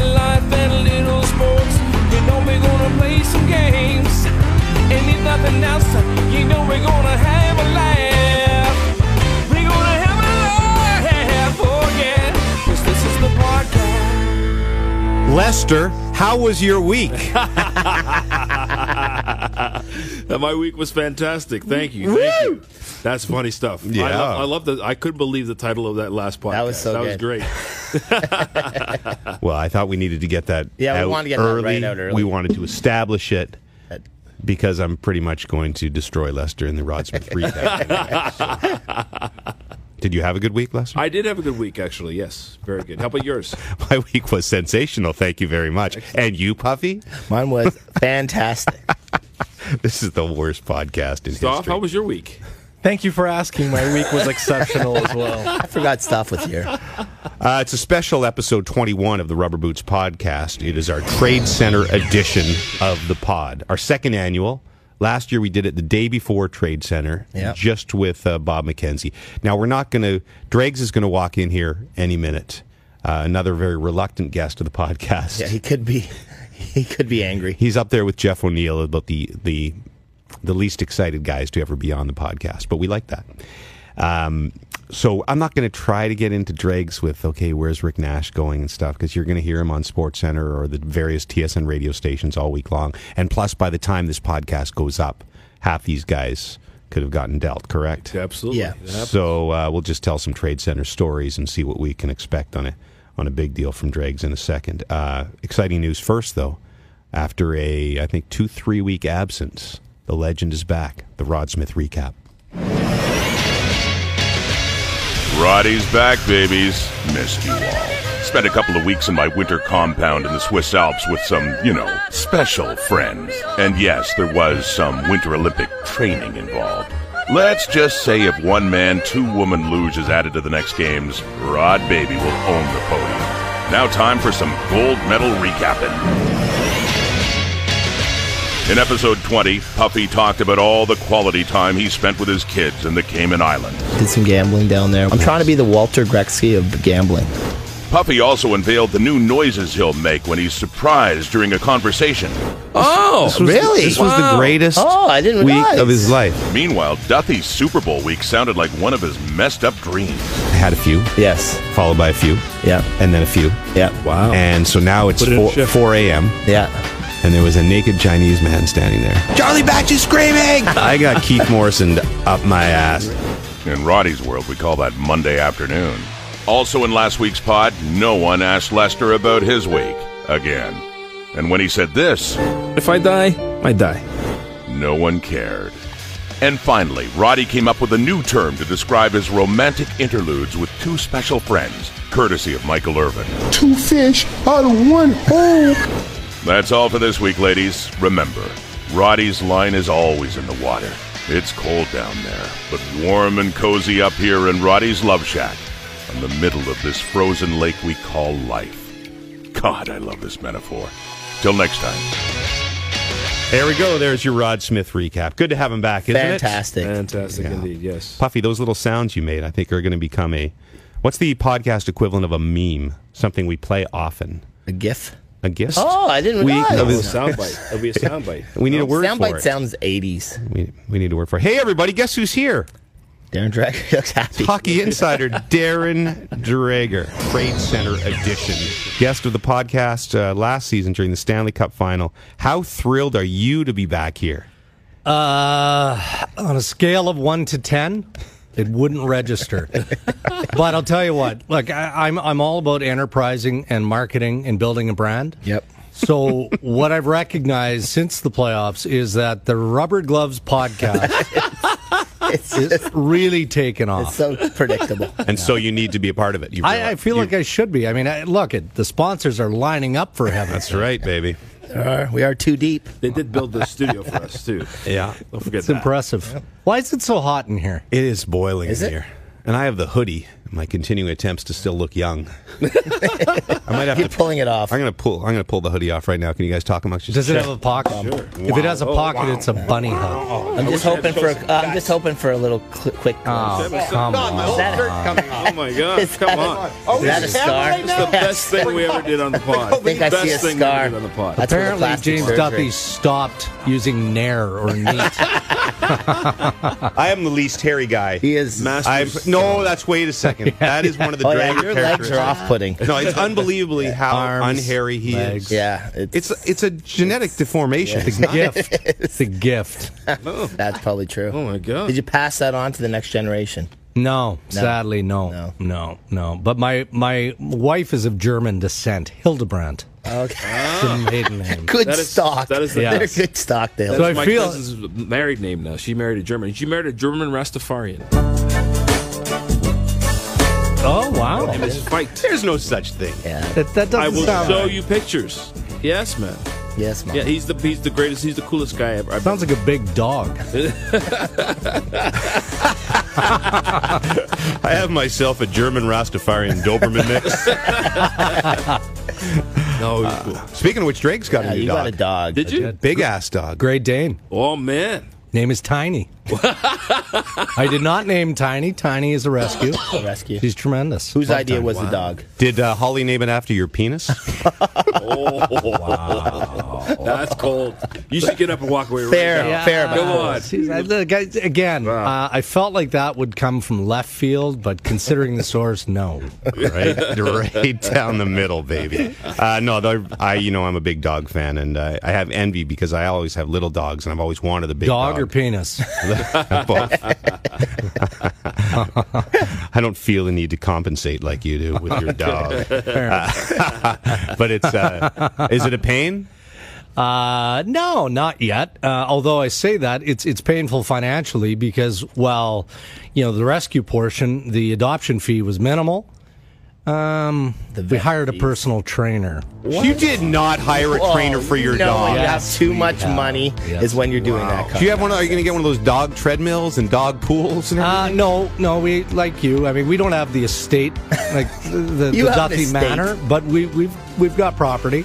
life and little sports. You know we're gonna play some games. And if nothing else, you know we're gonna have a laugh. We're gonna have a laugh, oh yeah. 'Cause this is the podcast. Lester, how was your week? My week was fantastic. Thank you. Thank you. That's funny stuff. Yeah. I love that. I couldn't believe the title of that last podcast. That was so good. good. That was great. Well, I thought we needed to get that Yeah, we wanted to get that right out early. We wanted to establish it because I'm pretty much going to destroy Lester in the Rod Smith recap. So. Did you have a good week, Lester? I did have a good week, actually. Yes, very good. How about yours? My week was sensational. Thank you very much. And you, Puffy? Mine was fantastic. This is the worst podcast in Stoff, history. how was your week? Thank you for asking. My week was exceptional as well. I forgot stuff with you. It's a special episode 21 of the Rubber Boots podcast. It is our Trade Center edition of the pod. Our second annual. Last year we did it the day before Trade Center, just with Bob McKenzie. Now we're not going to. Dregs is going to walk in here any minute. Another very reluctant guest of the podcast. Yeah, he could be. He could be angry. He's up there with Jeff O'Neill about the least excited guys to ever be on the podcast, but we like that. So I'm not going to try to get into Dregs with, okay, where's Rick Nash going and stuff, because you're going to hear him on SportsCenter or the various TSN radio stations all week long. And plus, by the time this podcast goes up, half these guys could have gotten dealt, correct? Absolutely. Yeah. So we'll just tell some Trade Center stories and see what we can expect on a big deal from Dregs in a second. Exciting news first, though. After a, I think, 2-3 week absence, the legend is back. The Rod Smith recap. Roddy's back, babies. Missed you all. Spent a couple of weeks in my winter compound in the Swiss Alps with some, special friends. And yes, there was some Winter Olympic training involved. Let's just say if one man, two woman luge is added to the next games, Rod Baby will own the podium. Now time for some gold medal recapping. In episode 20, Puffy talked about all the quality time he spent with his kids in the Cayman Islands. Did some gambling down there. I'm trying to be the Walter Gretzky of gambling. Puffy also unveiled the new noises he'll make when he's surprised during a conversation. Oh, really? This was the greatest I didn't week realize. of his life. Meanwhile, Duthie's Super Bowl week sounded like one of his messed up dreams. I had a few. Yes. Followed by a few. Yeah. And then a few. Yeah. Wow. And so now it's 4 a.m. Yeah. And there was a naked Chinese man standing there. Charlie Batch is screaming! I got Keith Morrison up my ass. In Roddy's world, we call that Monday afternoon. Also in last week's pod, no one asked Lester about his week. Again. And when he said this, If I die, I die. no one cared. And finally, Roddy came up with a new term to describe his romantic interludes with two special friends, courtesy of Michael Irvin. Two fish out of one hole. That's all for this week, ladies. Remember, Roddy's line is always in the water. It's cold down there, but warm and cozy up here in Roddy's Love Shack, in the middle of this frozen lake we call life. God, I love this metaphor. Till next time. There we go. There's your Rod Smith recap. Good to have him back, isn't Fantastic. Fantastic indeed, yes. Puffy, those little sounds you made, I think, are going to become what's the podcast equivalent of a meme? Something we play often. A GIF? A GIF? Oh, I didn't realize. It'll be a soundbite. It'll be a soundbite. We need a word for Soundbite it. sounds 80s. We need a word for it. Hey, everybody, guess who's here? Darren Dreger looks happy. Hockey insider Darren Dreger, Trade Center edition. Guest of the podcast last season during the Stanley Cup final. How thrilled are you to be back here? On a scale of 1 to 10, it wouldn't register. But I'll tell you what. Look, I'm all about enterprising and marketing and building a brand. Yep. So what I've recognized since the playoffs is that the Rubber Gloves podcast is really taken off. It's so predictable. And so you need to be a part of it. I feel like I should be. I mean, the sponsors are lining up for heaven. That's right, baby. We are too deep. They did build the studio for us, too. Yeah. Don't forget It's that. impressive. Yep. Why is it so hot in here? It is boiling Is in it? here. And I have the hoodie. my continuing attempts to still look young. I might have Keep pulling it off. I'm gonna pull the hoodie off right now. Can you guys talk amongst yourselves? Does it have a pocket? Sure. If it has a pocket, it's a bunny hug. I'm just hoping for a little quick. Oh, come on. Is that Oh my God! Come on! is that a scar? It's the best thing we ever did on the pod. I think I see a Best thing we ever scar. did on the pod. That's where the Apparently, plastic James surgery- Duffy stopped using Nair or Neat. I am the least hairy guy. He is. No, that's wait a second. That is one of the Oh yeah, Dreger your legs are characteristics. off-putting. No, it's unbelievably how Arms, unhairy he legs. is. Yeah, It's a genetic deformation. It's a gift. It's a gift. that's probably true. Oh my God! Did you pass that on to the next generation? No, sadly, no. But my wife is of German descent, Hildebrandt. Okay. It's a maiden name. Good That is- stock. that is the They're best. good stock, Dale. So I My feel- cousin's married name now. She married a German. She married a German Rastafarian. Oh, wow. Name is Fight. There's no such thing. Yeah. That doesn't I will sound show right. you pictures. Yes, man. Yes, Mom. Yeah, he's the greatest. He's the coolest guy ever. Sounds like a big dog. I have myself a German Rastafarian Doberman mix. No, he's cool. Speaking of which, Drake's got Yeah, a new you dog. got a dog. Did you? Big ass dog. Great Dane. Oh man. Name is Tiny. I did not name Tiny. Tiny is a rescue. Rescue. She's tremendous. Whose idea was the dog? Did Holly name it after your penis? That's cold. You should get up and walk away Fair, right now. fair. Go on. Again, Wow. I felt like that would come from left field, but considering the source, no. right down the middle, baby. No, I'm a big dog fan, and I have envy because I always have little dogs, and I've always wanted a big Dog dog. or penis? Both. I don't feel the need to compensate like you do with your dog. But it's is it a pain? No, not yet. Although I say that, it's painful financially because, well, the rescue portion, the adoption fee was minimal. We hired a personal trainer. You did not hire a trainer for your dog. You have too much have. money Yes. is when you're doing that. Do you have one? Are you going to get one of those dog treadmills and dog pools and everything? No, we like you. I mean, we don't have the estate like the You have an Duffy estate. Manor, but we've got property.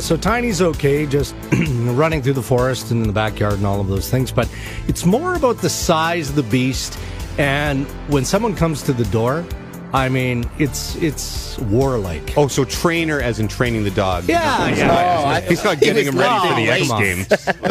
So Tiny's okay, just running through the forest and in the backyard and all of those things. But it's more about the size of the beast. And when someone comes to the door, I mean, it's warlike. Oh, so trainer as in training the dog. Yeah. He's not getting was him ready for the late. X Come on. Games.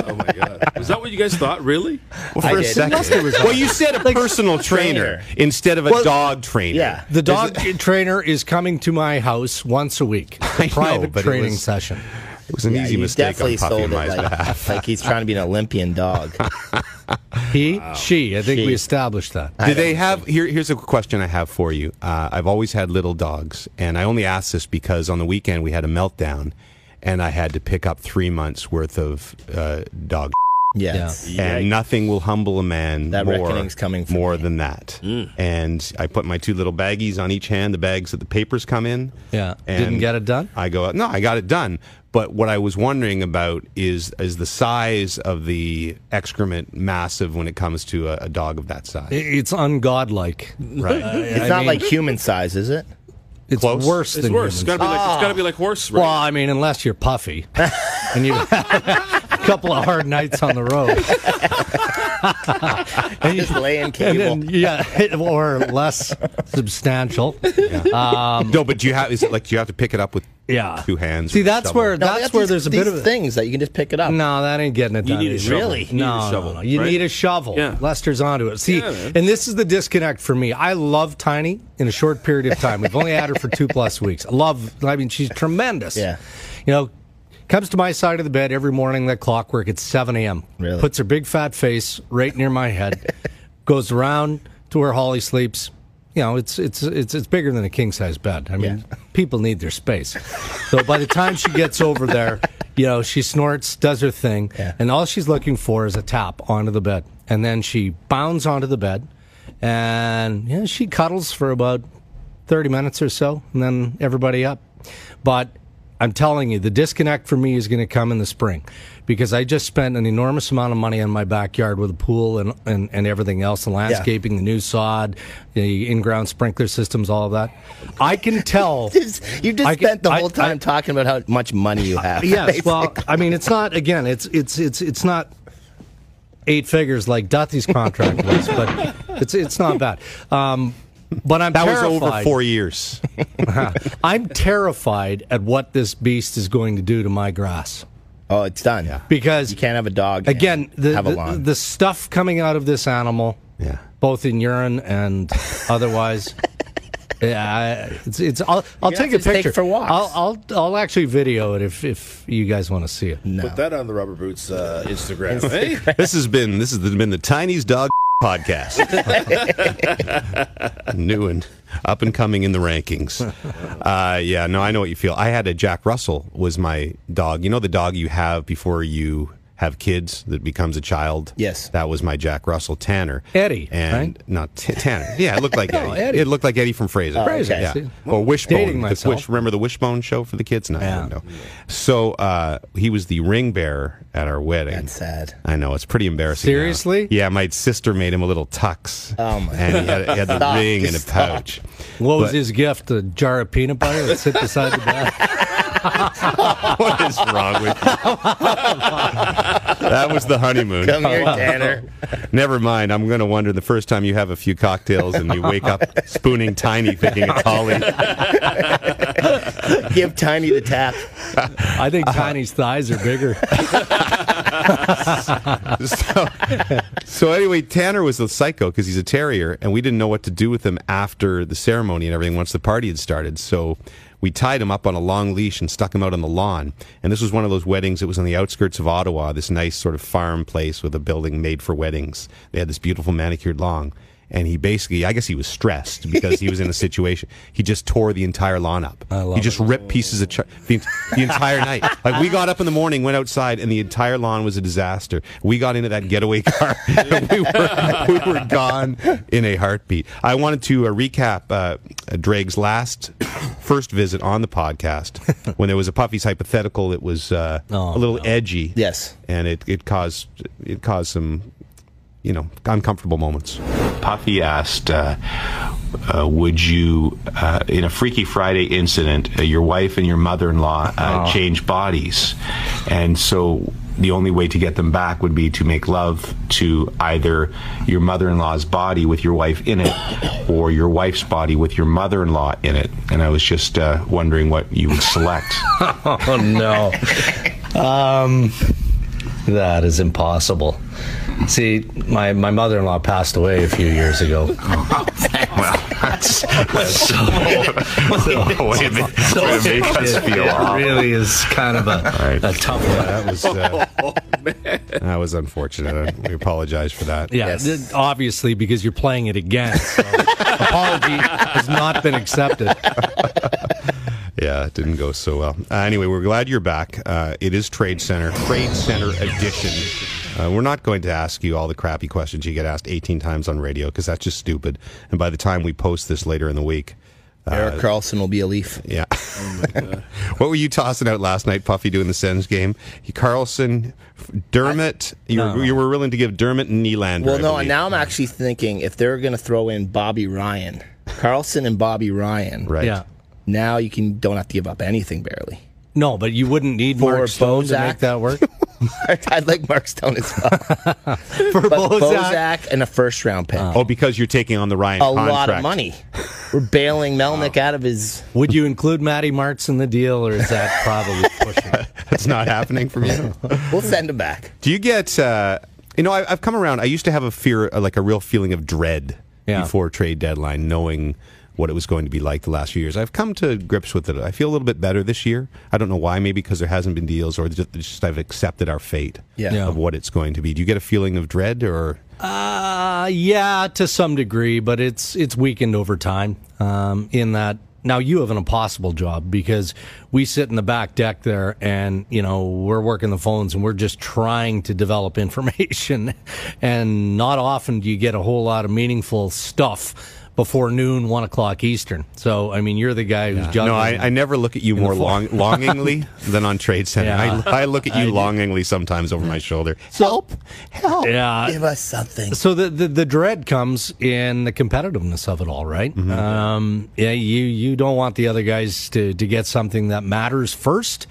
Oh my God. Is that what you guys thought? Really? Well, for I a did. second. Well, you said a personal trainer instead of a dog trainer. Yeah. The dog trainer is coming to my house once a week. I know, Private but it training was- session. It was an easy you mistake on definitely Puffy sold and it my behalf. like he's trying to be an Olympian dog. She. I think She. we established that. Do they have? Here's a question I have for you. I've always had little dogs, and I only asked this because on the weekend we had a meltdown, and I had to pick up 3 months worth of dog. Yes. And nothing will humble a man That more, reckoning's coming for more me. than that. And I put my 2 little baggies on each hand, the bags that the papers come in. Yeah. And Didn't get it done? I go, no, I got it done. But what I was wondering about is the size of the excrement massive when it comes to a dog of that size? It's ungodlike. Right. It's not like human size, is it? It's Close? worse It's than worse. It's humans. got to be like horse, right? Well, I mean, unless you're Puffy and you've had a couple of hard nights on the road. And just laying cable. And then, or less substantial. No, but do you have to pick it up with Yeah. 2 hands? See, or that's shovel? where No, they that's got where these- there's a bit these of a things that you can just pick it up. No, that ain't getting it done. need a shovel. Really? You need a shovel, No. You right? need a shovel. Yeah. Lester's onto it. See, Yeah, man. and this is the disconnect for me. I love Tiny in a short period of time. We've only had her for 2+ weeks. I mean, she's tremendous. Yeah. Comes to my side of the bed every morning like clockwork at 7 a.m. Really? Puts her big fat face right near my head. Goes around to where Holly sleeps. It's bigger than a king size bed. I mean, people need their space. So by the time she gets over there, she snorts, does her thing, and all she's looking for is a tap onto the bed. And then she bounds onto the bed, and she cuddles for about 30 minutes or so, and then everybody up. But I'm telling you, the disconnect for me is going to come in the spring, because I just spent an enormous amount of money on my backyard with a pool and everything else, the landscaping, the new sod, the in-ground sprinkler systems, all of that. I can tell. You just spent the whole time talking about how much money you have. Yes, basically. well, I mean, it's not. Again, it's not 8 figures like Duthie's contract was, but it's not bad. But I'm terrified. Was over 4 years. I'm terrified at what this beast is going to do to my grass. Oh, it's done. Yeah. Because you can't have a dog. Again, have a lawn. the stuff coming out of this animal, both in urine and otherwise. I'll take a picture for walks. I'll actually video it if you guys want to see it. No. Put that on the Rubber Boots Instagram. Hey? This has been the Tiny's Dog Podcast. New and up and coming in the rankings. I know what you feel. I had a Jack Russell was my dog. You know the dog you have before you have kids that becomes a child? Yes. That was my Jack Russell, Tanner. Eddie, and right? Not Tanner. Yeah, it looked like Eddie. Eddie. It looked like Eddie from Fraser. Fraser, yeah. see? Or Wishbone. Dating myself. Remember the Wishbone show for the kids? No, Yeah. I don't know. So he was the ring bearer at our wedding. That's sad. I know, it's pretty embarrassing. Seriously? Now. Yeah, my sister made him a little tux. Oh, my And he had the Stop. ring in a Stop. pouch. What was his gift? A jar of peanut butter that sit beside the bed? What is wrong with you? That was the honeymoon. Come here, Tanner. Never mind. I'm going to wonder the first time you have a few cocktails and you wake up spooning Tiny thinking it's Holly. Give Tiny the tap. I think Tiny's thighs are bigger. So anyway, Tanner was a psycho because he's a terrier, and we didn't know what to do with him after the ceremony and everything once the party had started. So we tied him up on a long leash and stuck him out on the lawn. And this was one of those weddings. It was on the outskirts of Ottawa, this nice sort of farm place with a building made for weddings. They had this beautiful manicured lawn. And he basically, I guess he was stressed because he was in a situation. He just tore the entire lawn up. He just ripped pieces of the entire night. Like, we got up in the morning, went outside, and the entire lawn was a disaster. We got into that getaway car. And we were gone in a heartbeat. I wanted to recap Dreger's first visit on the podcast when there was a Puffy's hypothetical. It was a little edgy. Yes. And it caused some uncomfortable moments. Puffy asked, would you, in a Freaky Friday incident, your wife and your mother-in-law change bodies? And so the only way to get them back would be to make love to either your mother-in-law's body with your wife in it or your wife's body with your mother-in-law in it. And I was just wondering what you would select. Oh, no. That is impossible. See, my mother-in-law passed away a few years ago. Well, that's way to make us feel It really is kind of a tough one. That was unfortunate. We apologize for that. Yeah, obviously, because you're playing it again. So apology has not been accepted. Yeah, it didn't go so well. Anyway, we're glad you're back. It is TradeCentre edition. We're not going to ask you all the crappy questions you get asked 18 times on radio because that's just stupid. And by the time we post this later in the week, Eric Carlson will be a Leaf. Yeah. Oh my God. What were you tossing out last night, Puffy, doing the Sens game? Carlson, Dermott. You were willing to give Dermott and Nylander. Well, no, and now I'm actually thinking if they're going to throw in Bobby Ryan, Carlson and Bobby Ryan. Right. Yeah. Now don't have to give up anything barely. No, but you wouldn't need For Mark Stone to Bozak? make that work. I'd like Mark Stone as well. For But Bozak? Bozak and a first-round pick. Oh, because you're taking on the Ryan A contract. lot of money. We're bailing Melnick out of his... Would you include Matty Martz in the deal, or is that probably pushing? That's not happening from you. We'll send him back. Do you get... I've come around. I used to have a fear, like a real feeling of dread before trade deadline, knowing what it was going to be like the last few years. I've come to grips with it. I feel a little bit better this year. I don't know why. Maybe because there hasn't been deals, or just I've accepted our fate of what it's going to be. Do you get a feeling of dread, or? Yeah, to some degree, but it's weakened over time. In that now you have an impossible job because we sit in the back deck there, and we're working the phones and we're just trying to develop information, and not often do you get a whole lot of meaningful stuff before noon, 1 o'clock Eastern. So, I mean, you're the guy who's juggling. No, I never look at you more longingly than on TradeCentre. Yeah. I look at you longingly sometimes over my shoulder. Help! Yeah. Give us something. So the dread comes in the competitiveness of it all, right? Mm-hmm. You don't want the other guys to get something that matters first.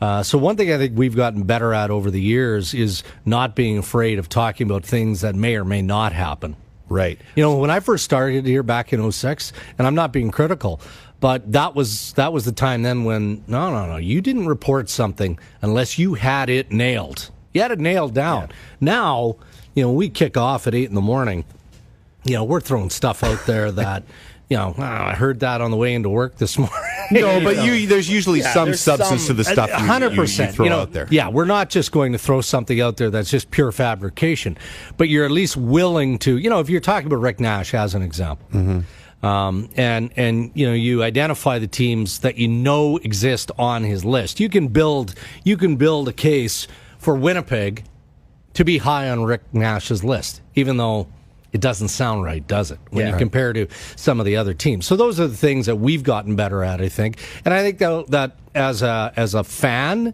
So one thing I think we've gotten better at over the years is not being afraid of talking about things that may or may not happen. Right. You know, when I first started here back in 06, and I'm not being critical, but that was the time then when, no, you didn't report something unless you had it nailed. You had it nailed down. Yeah. Now, you know, we kick off at 8 in the morning. You know, we're throwing stuff out there that, you know, I heard that on the way into work this morning. No, but there's usually some substance to the stuff 100%, you throw out there. Yeah, we're not just going to throw something out there that's just pure fabrication, but you're at least willing to, you know, if you're talking about Rick Nash as an example, and you know, you identify the teams that you know exist on his list. You can build a case for Winnipeg to be high on Rick Nash's list, even though it doesn't sound right, does it, when you compare to some of the other teams? So those are the things that we've gotten better at, I think. And I think that as a fan,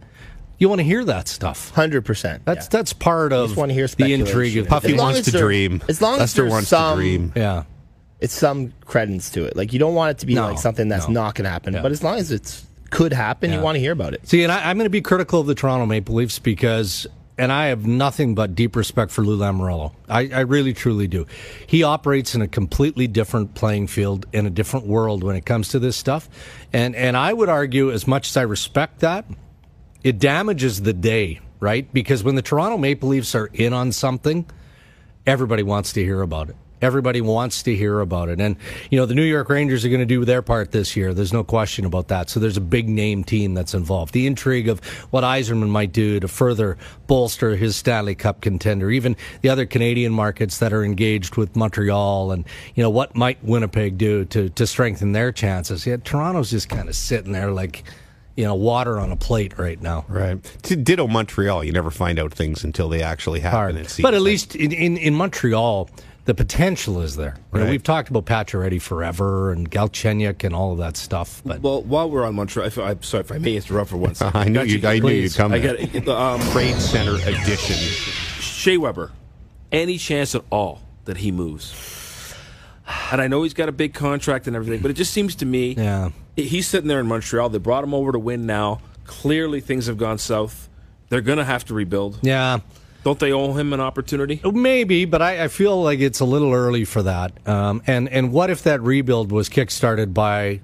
you want to hear that stuff. 100%. That's part of want to hear the intrigue of Puffy wants to dream. As long as Lester there's wants some, to dream. Yeah. It's some credence to it. Like, you don't want it to be like something that's not going to happen. Yeah. But as long as it could happen, you want to hear about it. See, and I'm going to be critical of the Toronto Maple Leafs because... And I have nothing but deep respect for Lou Lamoriello. I really, truly do. He operates in a completely different playing field, in a different world when it comes to this stuff. And I would argue, as much as I respect that, it damages the day, right? Because when the Toronto Maple Leafs are in on something, everybody wants to hear about it. Everybody wants to hear about it. And, you know, the New York Rangers are going to do their part this year. There's no question about that. So there's a big name team that's involved. The intrigue of what Yzerman might do to further bolster his Stanley Cup contender, even the other Canadian markets that are engaged with Montreal, and, you know, what might Winnipeg do to strengthen their chances. Yeah, Toronto's just kind of sitting there like, you know, water on a plate right now. Right. Ditto Montreal. You never find out things until they actually happen. But at least in Montreal, the potential is there. You know, Right. we've talked about Pacioretty forever and Galchenyuk and all of that stuff. But Well, while we're on Montreal, I'm sorry if I may interrupt for 1 second. I knew you'd come I there. get it. TradeCentre edition. Shea Weber, any chance at all that he moves? And I know he's got a big contract and everything, but it just seems to me he's sitting there in Montreal. They brought him over to win now. Clearly things have gone south. They're going to have to rebuild. yeah, Don't they owe him an opportunity? maybe, but I feel like it's a little early for that. And what if that rebuild was kickstarted by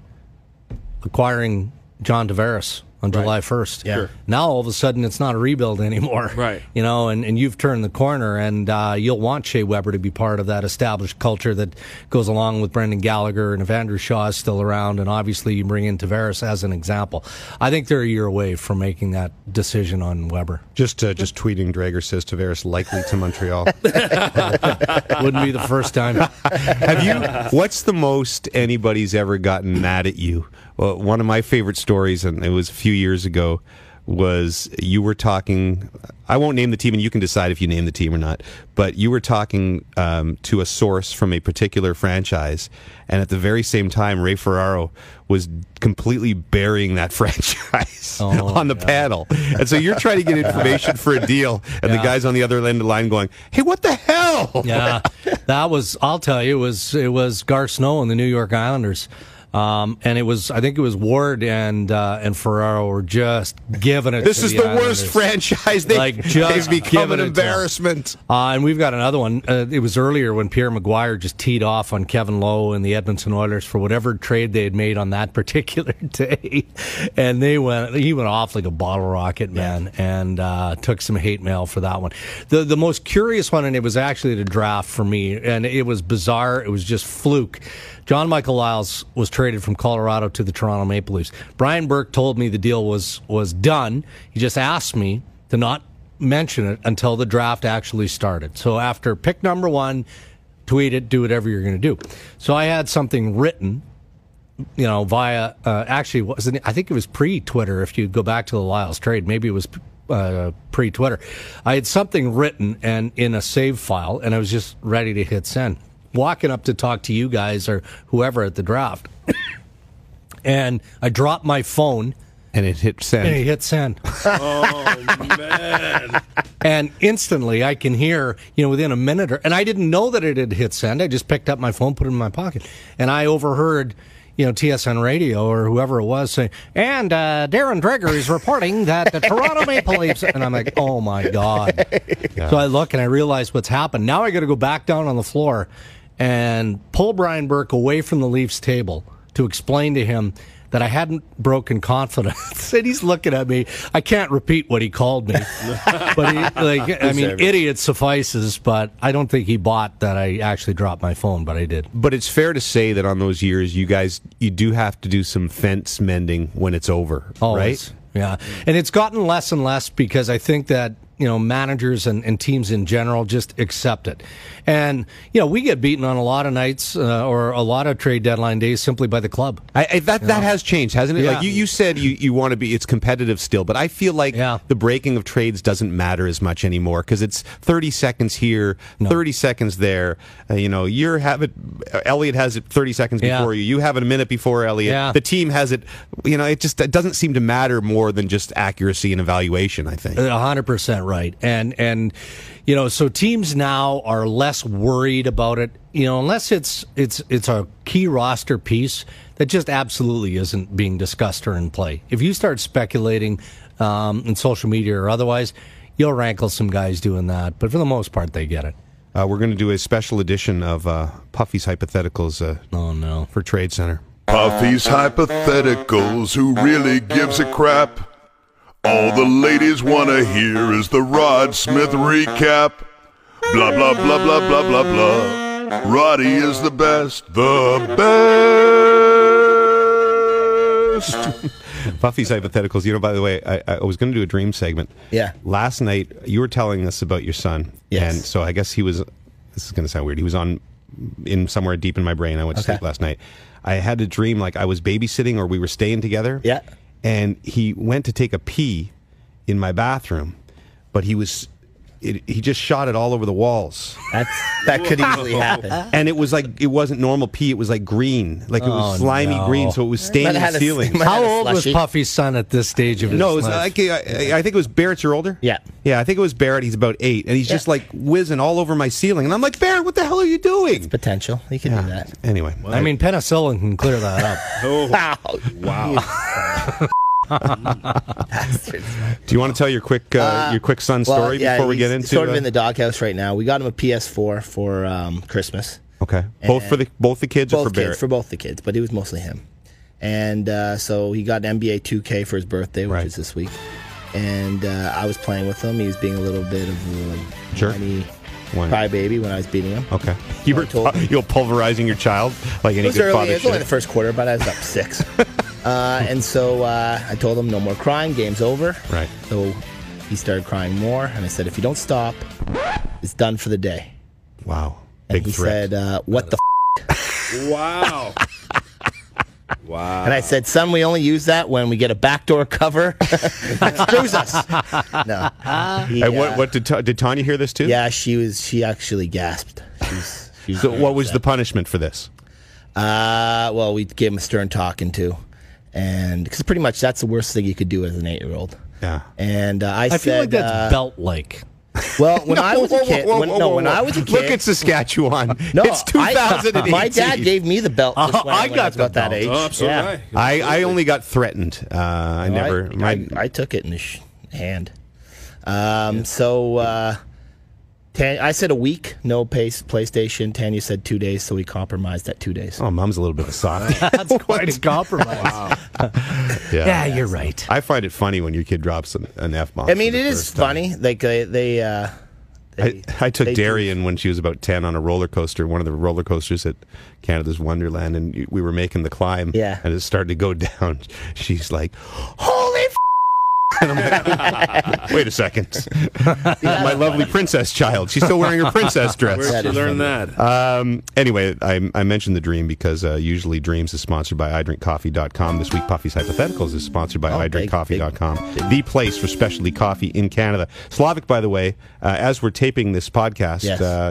acquiring John Tavares on July 1st? Yeah. Sure. Now all of a sudden it's not a rebuild anymore. Right. You know, and you've turned the corner, and you'll want Shea Weber to be part of that established culture that goes along with Brendan Gallagher, and if Andrew Shaw is still around, and obviously you bring in Tavares as an example. I think they're a year away from making that decision on Weber. Just tweeting, Dreger says Tavares likely to Montreal. Wouldn't be the first time. Have you? What's the most anybody's ever gotten mad at you? Well, one of my favorite stories, and it was a few years ago, was you were talking. I won't name the team, and you can decide if you name the team or not. But you were talking to a source from a particular franchise, and at the very same time, Ray Ferraro was completely burying that franchise on the panel. And so you're trying to get information for a deal, and the guy's on the other end of the line going, "Hey, what the hell?" Yeah, that was. I'll tell you, it was Gar Snow and the New York Islanders. And I think it was Ward and Ferraro were just giving it. This to is the the Islanders. worst franchise. They've become an embarrassment. And we've got another one. It was earlier when Pierre Maguire just teed off on Kevin Lowe and the Edmonton Oilers for whatever trade they had made on that particular day, and he went off like a bottle rocket, man, and took some hate mail for that one. The most curious one, and it was actually the draft for me, and it was bizarre. It was just fluke. John Michael Lyles was traded from Colorado to the Toronto Maple Leafs. Brian Burke told me the deal was done. He just asked me to not mention it until the draft actually started. So after pick number 1, tweet it, do whatever you're going to do. So I had something written, you know, via, actually, I think it was pre-Twitter, if you go back to the Lyles trade. Maybe it was pre-Twitter. I had something written and in a save file, and I was just ready to hit send. walking up to talk to you guys or whoever at the draft, and I dropped my phone. And it hit send. And it hit send. Oh, man. And instantly I can hear, within a minute, and I didn't know that it had hit send. I just picked up my phone, put it in my pocket. And I overheard, TSN Radio or whoever it was saying, and Darren Dreger is reporting that the Toronto Maple Leafs. And I'm like, oh, my God. Yeah. So I look and I realize what's happened. Now I got to go back down on the floor and pull Brian Burke away from the Leafs table to explain to him that I hadn't broken confidence. And he's looking at me. I can't repeat what he called me. But idiot suffices, but I don't think he bought that I actually dropped my phone, but I did. But it's fair to say that on those years, you do have to do some fence mending when it's over, Always. Right? Yeah. And it's gotten less and less because I think that, managers and teams in general just accept it. And, we get beaten on a lot of nights or a lot of trade deadline days simply by the club. That has changed, hasn't it? Yeah. Like you said you want to be, it's competitive still, but I feel like the breaking of trades doesn't matter as much anymore because it's 30 seconds here, 30 seconds there. Elliot has it 30 seconds before you. You have it a minute before Elliot. Yeah. The team has it. It doesn't seem to matter more than just accuracy and evaluation, I think. 100% right. And so teams now are less worried about it, unless it's a key roster piece that just absolutely isn't being discussed or in play. If you start speculating in social media or otherwise, you'll rankle some guys doing that. But for the most part, they get it. We're going to do a special edition of Puffy's Hypotheticals for TradeCentre. Puffy's Hypotheticals, who really gives a crap? All the ladies want to hear is the Rod Smith recap. Blah, blah, blah, blah, blah, blah, blah. Roddy is the best. The best. Puffy's Hypotheticals. By the way, I was going to do a dream segment. Yeah. Last night, you were telling us about your son. Yes. And so I guess he was, this is going to sound weird, he was in somewhere deep in my brain. I went to sleep last night. I had a dream like I was babysitting or we were staying together. Yeah. And he went to take a pee in my bathroom, but he just shot it all over the walls. That could easily happen. And it was like, it wasn't normal pee, it was like green. Like it was slimy green, so it was staining the ceiling. How old was Puffy's son at this stage of his life? I think it was Barrett's your older? Yeah. Yeah, I think it was Barrett. He's about 8. And he's just like whizzing all over my ceiling. And I'm like, Barrett, what the hell are you doing? It's potential. He can do that. Anyway. I mean, penicillin can clear that up. Wow. Do you want to tell your quick son story before we get into sort of in the doghouse right now? We got him a PS4 for Christmas. Okay, both the kids or for Barrett? For both the kids, but it was mostly him. And so he got an NBA 2K for his birthday, which is this week. And I was playing with him. He was being a little bit of a whiny crybaby when I was beating him. Okay, you were pulverizing your child like any good father should. It was only the first quarter, but I was up 6. And so I told him no more crying, game's over. Right. So he started crying more, and I said, if you don't stop, it's done for the day. Wow. And he said, what the Wow. Wow. And I said, son, we only use that when we get a backdoor cover that screws us. No. What did Tanya hear this too? Yeah, she actually gasped. So what was the punishment for this? Well, we gave him a stern talking to. And because pretty much that's the worst thing you could do as an 8-year-old. Yeah. And I said, feel like that's belt-like. Well, when I was a kid, when I was a kid, look at Saskatchewan. No, it's 2018. My dad gave me the belt just when I was about that age. Oh, so yeah. I only got threatened. I took it in the hand. I said a week, no PlayStation. Tanya said 2 days, so we compromised at 2 days. Oh, Mom's a little bit of a softie. That's quite a compromise. Wow. Yeah, you're right. I find it funny when your kid drops an F-bomb. I mean, it is funny. Like I took Darian when she was about 10 on a roller coaster, one of the roller coasters at Canada's Wonderland, and we were making the climb. Yeah. And it started to go down. She's like, "Holy f!" And I'm like, wait a second. My lovely princess child. She's still wearing her princess dress. Where did you learn that? Anyway, I mentioned the dream because usually Dreams is sponsored by idrinkcoffee.com. This week, Puffy's Hypotheticals is sponsored by idrinkcoffee.com, the place for specialty coffee in Canada. Slavic, by the way, as we're taping this podcast,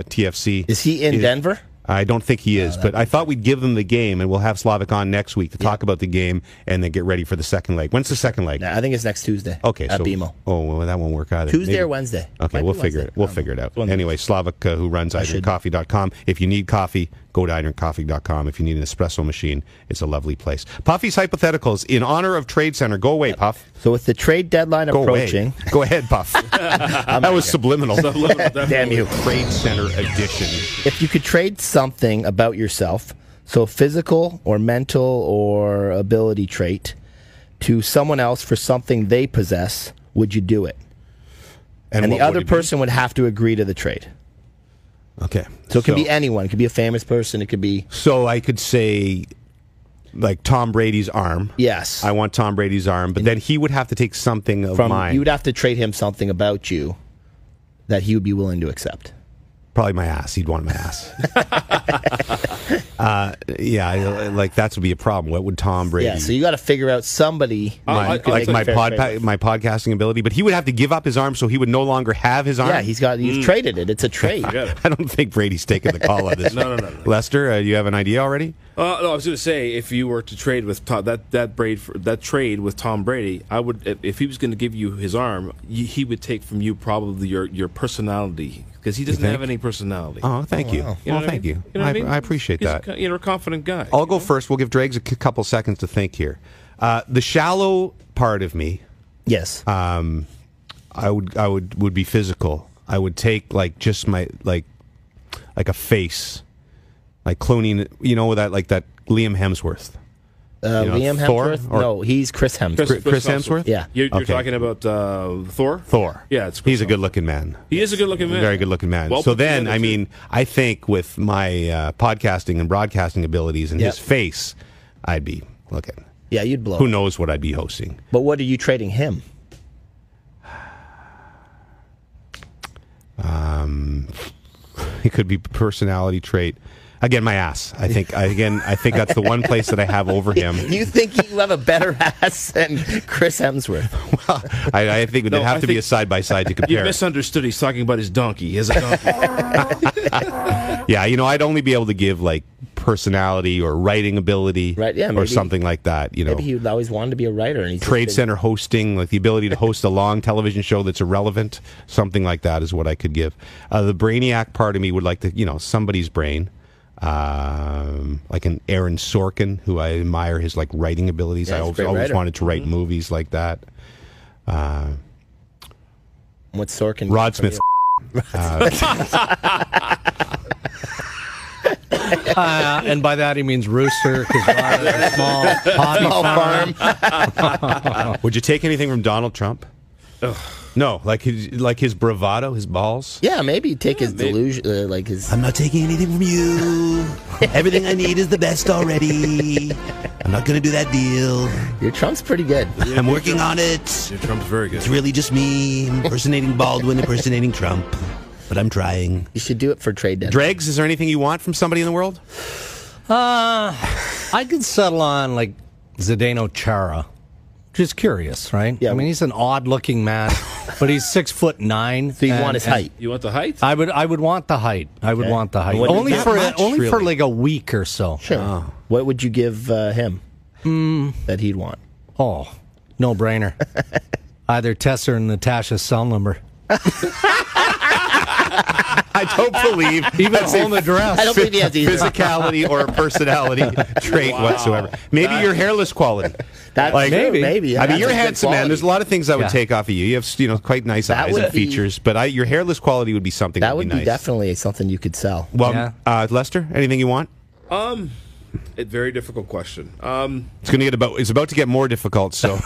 TFC. Is he in Denver? I don't think he is, but I thought we'd give them the game, and we'll have Slavik on next week to talk about the game and then get ready for the second leg. When's the second leg? I think it's next Tuesday. Okay, at so BMO. Oh, well, that won't work either. Tuesday or Wednesday. Okay, we'll figure it. We'll figure it out. Anyway, Slavik, who runs hydrantcoffee.com. If you need coffee, go to hydrantcoffee.com. If you need an espresso machine, it's a lovely place. Puffy's Hypotheticals in honor of TradeCentre. Go away, Puff. So with the trade deadline approaching, go ahead, Puff. That was subliminal. Damn you. TradeCentre edition. If you could trade something about yourself, so physical or mental or ability trait, to someone else for something they possess, would you do it? And the other person would have to agree to the trade. Okay. So it could be anyone. It could be a famous person. It could be... So I could say, like, Tom Brady's arm. Yes. I want Tom Brady's arm, but then he would have to take something of mine. You would have to trade him something about you that he would be willing to accept. Probably my ass. He'd want my ass. Like that would be a problem. What would Tom Brady? Yeah, so you got to figure out somebody my podcasting ability, but he would have to give up his arm, so he would no longer have his arm. Yeah, he's traded it. It's a trade. I don't think Brady's taking the call on this. No. Lester, you have an idea already? No, I was going to say, if you were to trade with that trade with Tom Brady, I would. If he was going to give you his arm, he would take from you probably your personality, because he doesn't have any personality. Oh, thank you. Wow. Thank you. I appreciate that. You're a confident guy. I'll go first. We'll give Dregs a couple seconds to think here. The shallow part of me, yes, I would be physical. I would take just my like a face, like cloning. That Liam Hemsworth. Liam Hemsworth? No, he's Chris Hemsworth. Chris Hemsworth? Yeah. You're talking about Thor? Thor. Yeah, he's a good-looking man. He is a good-looking man. Very good-looking man. Well, so then, I think with my podcasting and broadcasting abilities and his face, I'd be looking. Yeah, you'd blow. Who knows what I'd be hosting? But what are you trading him? It could be personality trait. Again, my ass. I think that's the one place that I have over him. You think you have a better ass than Chris Hemsworth? Well, I think it would have to be a side-by-side to compare. You misunderstood. He's talking about his donkey. He has a donkey. Yeah, I'd only be able to give personality or writing ability, right? Yeah, or something like that. Maybe he always wanted to be a writer. And TradeCentre hosting, like the ability to host a long television show that's irrelevant, something like that is what I could give. The brainiac part of me would like to, somebody's brain. Like an Aaron Sorkin, who I admire his writing abilities. I always wanted to write movies like that. What's Sorkin? Rod Smith. And by that he means rooster, because Rod is a small farm. Would you take anything from Donald Trump? Ugh. No, like his bravado, his balls. Yeah, maybe take his delusion, I'm not taking anything from you. Everything I need is the best already. I'm not going to do that deal. Your Trump's pretty good. I'm working on it. Your Trump's very good. It's really just me impersonating Baldwin, impersonating Trump. But I'm trying. You should do it for trade deadline. Dregs, is there anything you want from somebody in the world? I could settle on Zdeno Chara. Just curious, right? Yeah. I mean, he's an odd-looking man, but he's 6'9". So you want his height? You want the height? I would want the height. I would want the height. Only for a week or so. Sure. Oh. What would you give him that he'd want? Oh, no brainer. Either Tessa or Natasha's cell number. I don't believe even home address. I don't believe he has either. Physicality or personality trait whatsoever. Maybe your hairless quality. Maybe. I mean, you're a handsome man. There's a lot of things I would take off of you. You have quite nice eyes and features, but your hairless quality would be something that would be nice. Definitely something you could sell. Well, Lester, anything you want? A very difficult question. It's about to get more difficult. So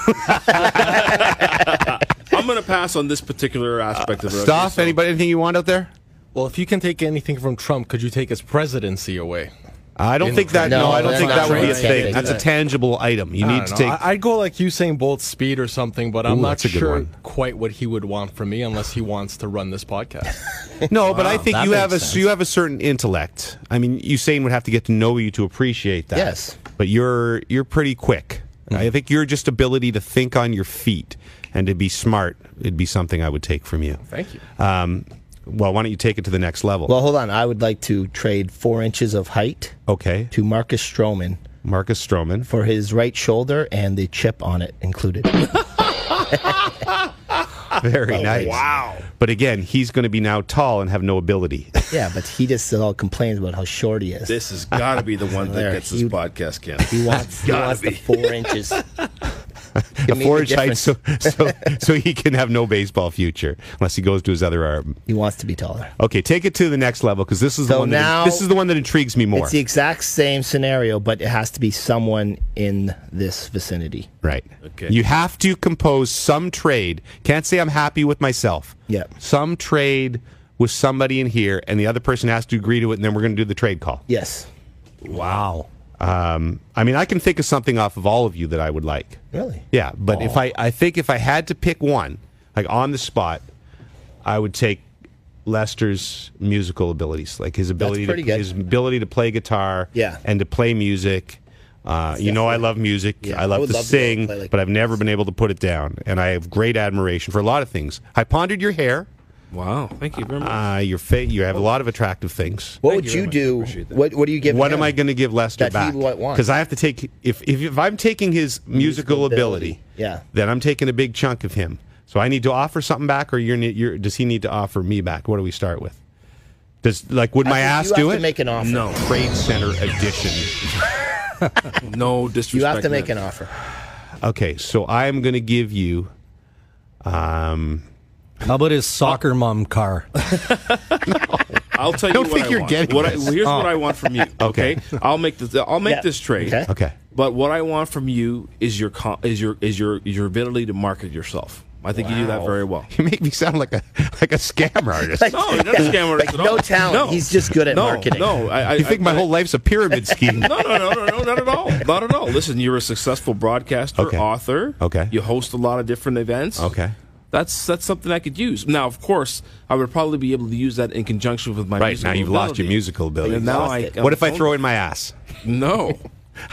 I'm going to pass on this particular aspect of it. Stuff. Anybody? Anything you want out there? Well, if you can take anything from Trump, could you take his presidency away? I don't think that. No, I don't think that would be a thing. That's a tangible item. You need to take. I'd go like Usain Bolt speed or something, but I'm not sure quite what he would want from me unless he wants to run this podcast. No, but I think you have a certain intellect. I mean, Usain would have to get to know you to appreciate that. Yes, but you're pretty quick. I think your just ability to think on your feet and to be smart, it'd be something I would take from you. Thank you. Well, why don't you take it to the next level? Well, hold on. I would like to trade 4 inches of height to Marcus Stroman. Marcus Stroman. For his right shoulder and the chip on it included. Very nice. Wow. But again, he's going to be now tall and have no ability. Yeah, but he just all complains about how short he is. This has got to be the one that gets this podcast, Ken. He wants the 4 inches. A 4-inch height so he can have no baseball future unless he goes to his other arm. He wants to be taller. Okay, take it to the next level because this is the one. This is the one that intrigues me more. It's the exact same scenario, but it has to be someone in this vicinity. Right. Okay. You have to compose some trade. Can't say I'm happy with myself. Yeah. Some trade with somebody in here, and the other person has to agree to it, and then we're going to do the trade call. Yes. Wow. I mean, I can think of something off of all of you that I would like. Really? Yeah, but if I think if I had to pick one, like on the spot, I would take Lester's musical abilities, like his ability to play guitar, and to play music. You know, I love music. Yeah, I love to sing, but I've never been able to put it down, and I have great admiration for a lot of things. I pondered your hair. Wow, thank you very much. Your face, you have a lot of attractive things. What would you do? What do you give? What am I going to give Lester that back? Because I have to take if I'm taking his musical ability, then I'm taking a big chunk of him. So I need to offer something back, or does he need to offer me back? What do we start with? Would my ass do it? You have to make an offer. No, TradeCentre edition. No disrespect. You have to make an offer. Okay, so I am going to give you. How about his soccer mom car? I'll tell you what I want. Here's what I want from you. Okay, I'll make this trade. Okay. But what I want from you is your ability to market yourself. I think you do that very well. You make me sound like a scam artist. No, you're not a scam artist at all. No talent. No. He's just good at marketing. No, you think my whole life's a pyramid scheme? No, not at all. Not at all. Listen, you're a successful broadcaster, author. Okay. You host a lot of different events. Okay. That's something I could use. Now, of course, I would probably be able to use that in conjunction with my musical now you've ability. lost your musical ability. And now what if I throw in my ass? No.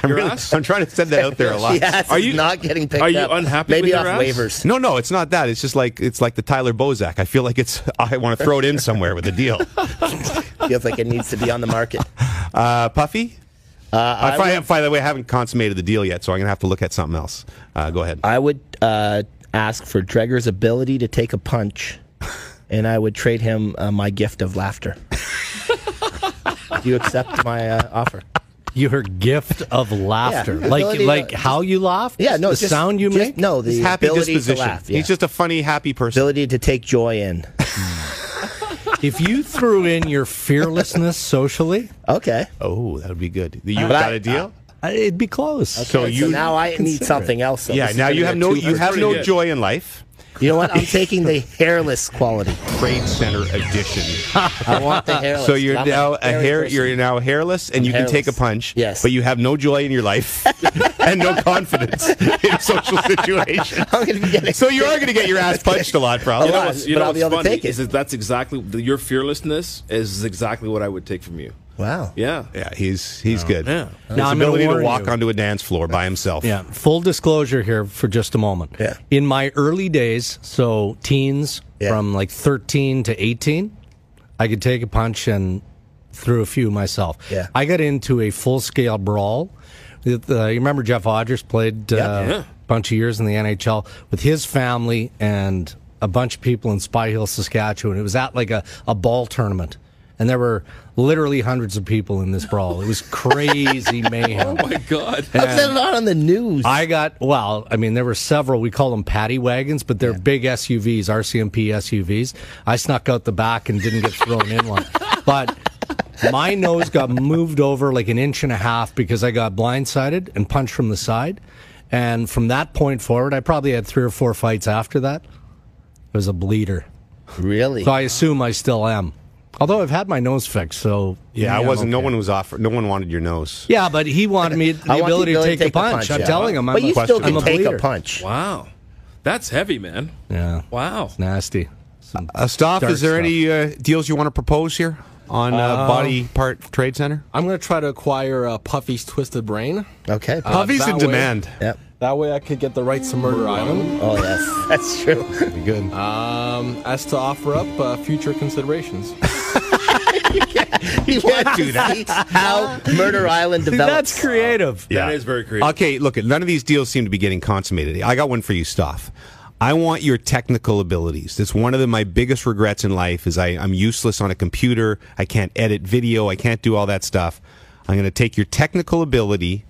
I'm trying to send that out there a lot. Are you not getting picked up? Are you unhappy Maybe with off your ass? waivers. No, it's not that. It's just like the Tyler Bozak. I feel like I want to throw it in somewhere with a deal. Feels like it needs to be on the market. Puffy? By the way, I haven't consummated the deal yet, so I'm going to have to look at something else. Go ahead. I would ask for Dreger's ability to take a punch, and I would trade him my gift of laughter. Do you accept my offer? Your gift of laughter, like how you laugh. Yeah, no, the sound you make. No, the happy ability disposition. to laugh. Yeah. He's just a funny, happy person. Ability to take joy in. If you threw in your fearlessness socially, okay. Oh, that would be good. You got a deal? It'd be close. Okay, so now I need something else. So now you have no joy in life. You know what? I'm taking the hairless quality. TradeCentre edition. I want the hairless. So you're now you're now hairless, and you can take a punch. Yes. But you have no joy in your life and no confidence in social situations. I'm going to be getting. So you are going to get your ass punched a lot, probably. But I'll be able to take it. That's exactly your fearlessness is exactly what I would take from you. Wow. Yeah. Yeah, he's good. Yeah. His ability to walk onto a dance floor by himself. Yeah. Full disclosure here for just a moment. Yeah. In my early days, so teens from like 13 to 18, I could take a punch and threw a few myself. Yeah. I got into a full-scale brawl. You remember Jeff Odgers played a bunch of years in the NHL with his family and a bunch of people in Spy Hill, Saskatchewan. It was at like a ball tournament. And there were literally hundreds of people in this brawl. It was crazy mayhem. Oh, my God. How's that not on the news? There were several. We call them paddy wagons, but they're big SUVs, RCMP SUVs. I snuck out the back and didn't get thrown in one. But my nose got moved over like an inch and a half because I got blindsided and punched from the side. And from that point forward, I probably had 3 or 4 fights after that. I was a bleeder. Really? So I assume I still am. Although I've had my nose fixed, so I wasn't. Okay. No one was offered. No one wanted your nose. Yeah, but he wanted me the ability to take a punch. I'm telling him, but you still can take a punch. Wow, that's heavy, man. Yeah. Wow. It's nasty. Staff, is there any deals you want to propose here on Body Part TradeCentre? I'm going to try to acquire Puffy's Twisted Brain. Okay. Puffy's in demand. Yep. That way I could get the rights to Murder Island. Oh, yes. That's true. Be good. As to offer up future considerations. You can't do that. How Murder Island develops. That's creative. Yeah. That is very creative. Okay, look, none of these deals seem to be getting consummated. I got one for you, Stoff. I want your technical abilities. That's one of my biggest regrets in life is I'm useless on a computer. I can't edit video. I can't do all that stuff. I'm going to take your technical ability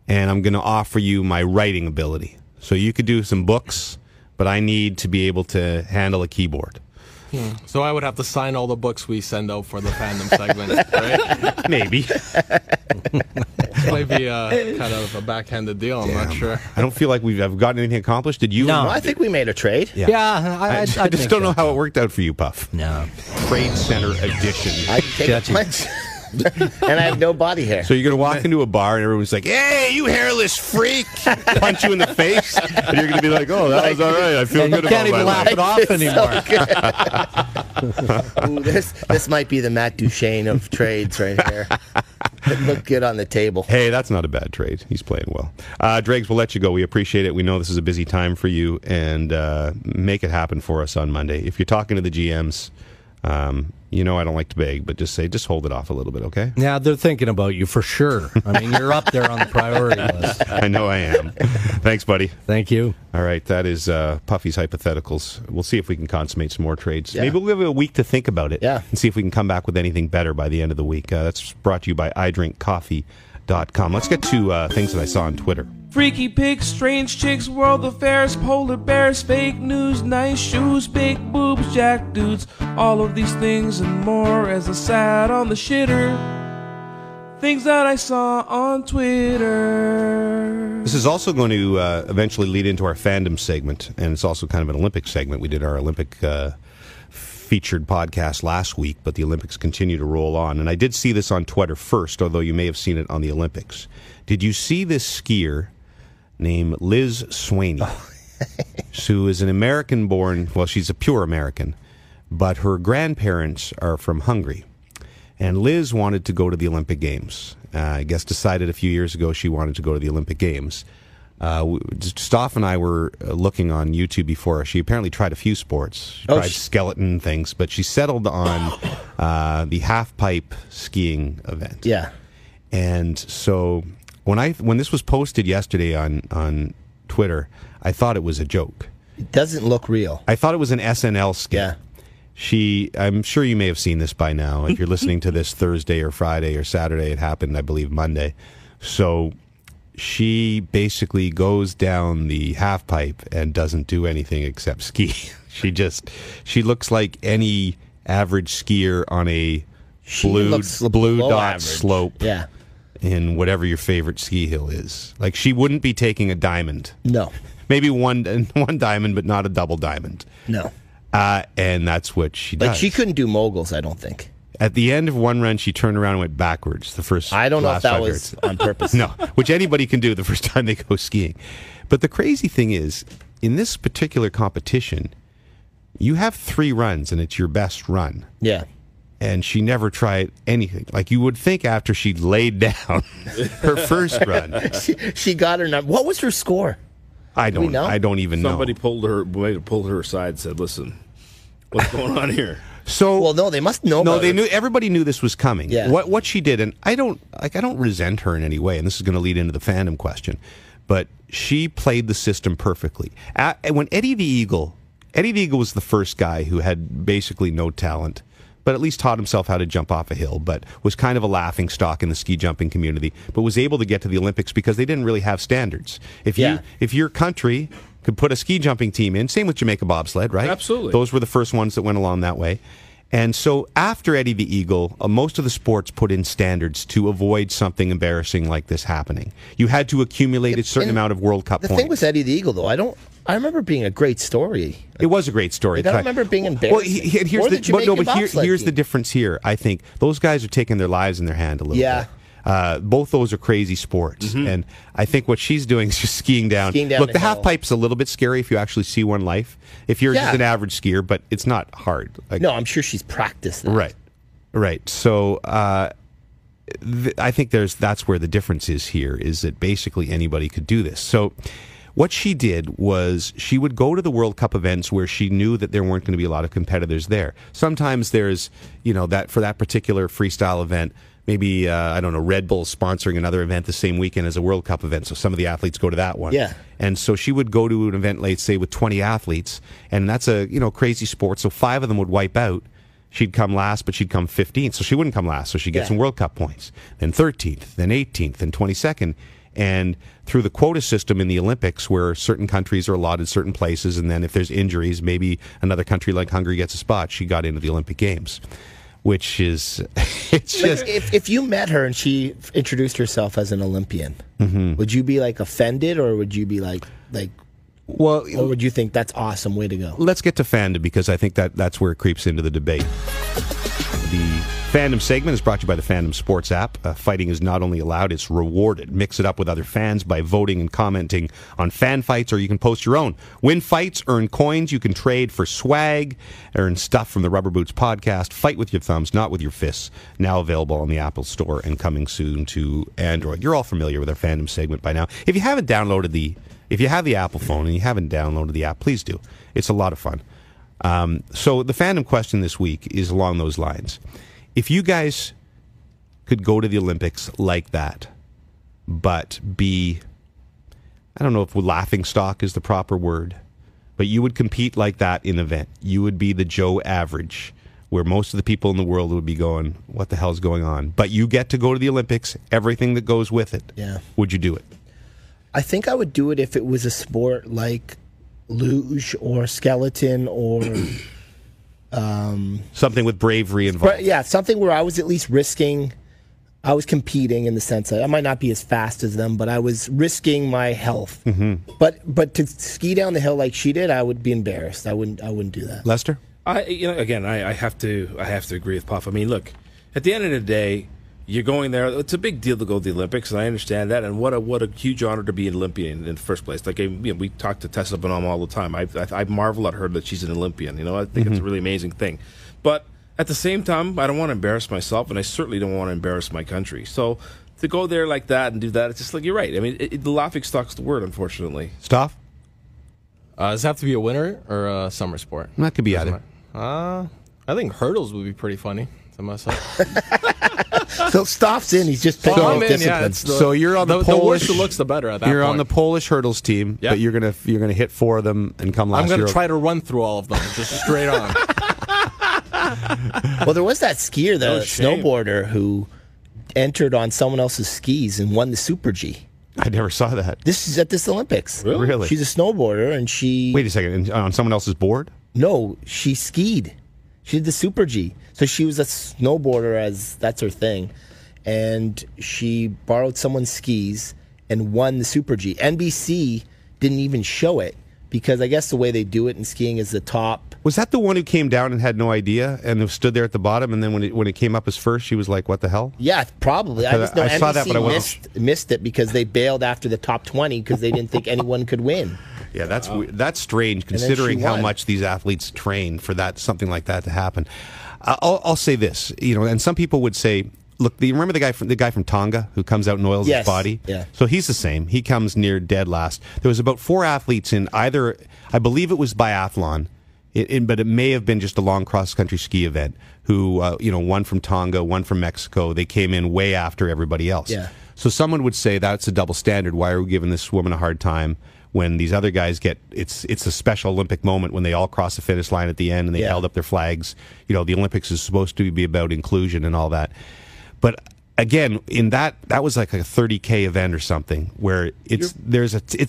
and I'm going to offer you my writing ability. So you could do some books, but I need to be able to handle a keyboard. So I would have to sign all the books we send out for the fandom segment, right? Maybe. Maybe kind of a backhanded deal. I'm not sure. I don't feel like we've gotten anything accomplished. Did you? No, I think we made a trade. Yeah, I just don't know how it worked out for you, Puff. No. TradeCentre edition. I take a punch. And I have no body hair. So you're going to walk into a bar and everyone's like, hey, you hairless freak! Punch you in the face. And you're going to be like, oh, that was all right. I feel good about my life. You can't even laugh it off anymore. Ooh, this might be the Matt Duchene of trades right here. It looked good on the table. Hey, that's not a bad trade. He's playing well. Dregs, we'll let you go. We appreciate it. We know this is a busy time for you, and make it happen for us on Monday. If you're talking to the GMs, you know I don't like to beg, but just hold it off a little bit, okay? Yeah, they're thinking about you for sure. I mean, you're up there on the priority list. I know I am. Thanks, buddy. Thank you. All right, that is Puffy's Hypotheticals. We'll see if we can consummate some more trades. Yeah. Maybe we'll give it a week to think about it and see if we can come back with anything better by the end of the week. That's brought to you by idrinkcoffee.com. Let's get to things that I saw on Twitter. Freaky pics, strange chicks, world affairs, polar bears, fake news, nice shoes, big boobs, jack dudes. All of these things and more as I sat on the shitter. Things that I saw on Twitter. This is also going to eventually lead into our fandom segment, and it's also kind of an Olympic segment. We did our Olympic featured podcast last week, but the Olympics continue to roll on. And I did see this on Twitter first, although you may have seen it on the Olympics. Did you see this skier named Liz Swaney, who is an American-born, well, she's a pure American, but her grandparents are from Hungary. And Liz wanted to go to the Olympic Games. I guess decided a few years ago she wanted to go to the Olympic Games. Stoff and I were looking on YouTube before. She apparently tried a few sports. She tried skeleton things, but she settled on the half-pipe skiing event. Yeah. And so when this was posted yesterday on Twitter, I thought it was a joke. It doesn't look real. I thought it was an SNL skit. Yeah. I'm sure you may have seen this by now. If you're listening to this Thursday or Friday or Saturday, it happened, I believe, Monday. So she basically goes down the half pipe and doesn't do anything except ski. She looks like any average skier on a blue dot average slope. Yeah. In whatever your favorite ski hill is. Like, she wouldn't be taking a diamond. No. Maybe one diamond, but not a double diamond. No. And that's what she does. Like, she couldn't do moguls, I don't think. At the end of one run, she turned around and went backwards. I don't know if that was on purpose. No, which anybody can do the first time they go skiing. But the crazy thing is, in this particular competition, you have 3 runs, and it's your best run. Yeah. And she never tried anything. Like, you would think after she laid down her first run. She got her number. What was her score? I don't even know. Somebody pulled her aside and said, listen, what's going on here? So, well, no, they must know. No, they knew. Everybody knew this was coming. Yeah. What she did, and I don't resent her in any way. And this is going to lead into the fandom question, but she played the system perfectly. When Eddie the Eagle was the first guy who had basically no talent, but at least taught himself how to jump off a hill, but was kind of a laughing stock in the ski jumping community, but was able to get to the Olympics because they didn't really have standards. If your country could put a ski jumping team in, same with Jamaica bobsled, right? Absolutely. Those were the first ones that went along that way. And so after Eddie the Eagle, most of the sports put in standards to avoid something embarrassing like this happening. You had to accumulate a certain amount of World Cup points. The thing with Eddie the Eagle, though, I remember it being a great story. It was a great story. Like, I don't remember it being embarrassing. Well, here's the difference here. I think those guys are taking their lives in their hand a little bit. Both those are crazy sports. Mm-hmm. And I think what she's doing is just skiing down. Look, the half pipe's a little bit scary if you actually see one life. If you're just an average skier, but it's not hard. No, I'm sure she's practiced that. Right. So I think that's where the difference is here, is that basically anybody could do this. So what she did was she would go to the World Cup events where she knew that there weren't going to be a lot of competitors there. Sometimes there's, that for that particular freestyle event, maybe, I don't know, Red Bull sponsoring another event the same weekend as a World Cup event, so some of the athletes go to that one. Yeah. And so she would go to an event, let's say, with 20 athletes, and that's a, crazy sport, so 5 of them would wipe out. She'd come last, but she'd come 15th, so she wouldn't come last, so she'd get some World Cup points. Then 13th, then 18th, then 22nd. And through the quota system in the Olympics, where certain countries are allotted certain places, and then if there's injuries, maybe another country like Hungary gets a spot, she got into the Olympic Games. Which is, it's just... If you met her and she introduced herself as an Olympian, would you be, offended, or would you be or would you think that's awesome, way to go? Let's get to Fandom, because I think that's where it creeps into the debate. The Fandom segment is brought to you by the Fandom Sports app. Fighting is not only allowed, it's rewarded. Mix it up with other fans by voting and commenting on fan fights, or you can post your own. Win fights, earn coins, you can trade for swag, earn stuff from the Rubber Boots podcast. Fight with your thumbs, not with your fists. Now available on the Apple Store and coming soon to Android. You're all familiar with our Fandom segment by now. If you have the Apple phone and you haven't downloaded the app, please do. It's a lot of fun. So the Fandom question this week is along those lines. If you guys could go to the Olympics like that, but be, I don't know if laughing stock is the proper word, but you would compete like that in an event. You would be the Joe Average, where most of the people in the world would be going, what the hell's going on? But you get to go to the Olympics, everything that goes with it. Yeah. Would you do it? I think I would do it if it was a sport like luge or skeleton or something with bravery involved. Yeah, something where I was at least I was competing in the sense that I might not be as fast as them, but I was risking my health. But to ski down the hill like she did, I would be embarrassed. I wouldn't do that. Lester? I have to agree with Puff. I mean, look, at the end of the day, you're going there. It's a big deal to go to the Olympics, and I understand that. And what a huge honor to be an Olympian in the first place. Like, we talk to Tessa Bonhomme all the time. I marvel at her that she's an Olympian. I think it's a really amazing thing. But at the same time, I don't want to embarrass myself, and I certainly don't want to embarrass my country. So to go there like that and do that, it's just like, you're right. I mean, the laughing stock's the word, unfortunately. Stoff? Does it have to be a winter or a summer sport? That could be either. I think hurdles would be pretty funny to myself. So Stoff's in. He's just picking up disciplines. So you're on the Polish. The worse it looks, the better. At that you're point. on the Polish hurdles team, but you're gonna hit 4 of them and come last. I'm gonna try to run through all of them, just straight on. Well, there was that skier, the snowboarder, who entered on someone else's skis and won the Super G. I never saw that. This is at this Olympics. Really? She's a snowboarder, and she... Wait a second. On someone else's board? No, she skied. She did the Super G. So she was a snowboarder, as that's her thing. And she borrowed someone's skis and won the Super G. NBC didn't even show it because I guess the way they do it in skiing is the top. Was that the one who came down and had no idea and stood there at the bottom, and then when it came up as first, she was like, what the hell? Yeah, probably. I just know NBC saw that, but I missed it because they bailed after the top 20 because they didn't think anyone could win. Yeah, that's strange considering how much these athletes train for something like that to happen. I'll say this, and some people would say, look, you remember the guy from Tonga who comes out and oils his body? Yeah. So he's the same. He comes near dead last. There was about 4 athletes in either, I believe it was biathlon, but it may have been just a long cross-country ski event, who, one from Tonga, one from Mexico. They came in way after everybody else. Yeah. So someone would say that's a double standard. Why are we giving this woman a hard time when these other guys it's a special Olympic moment when they all cross the finish line at the end and they held up their flags. The Olympics is supposed to be about inclusion and all that. But again, in that was like a 30K event or something where it's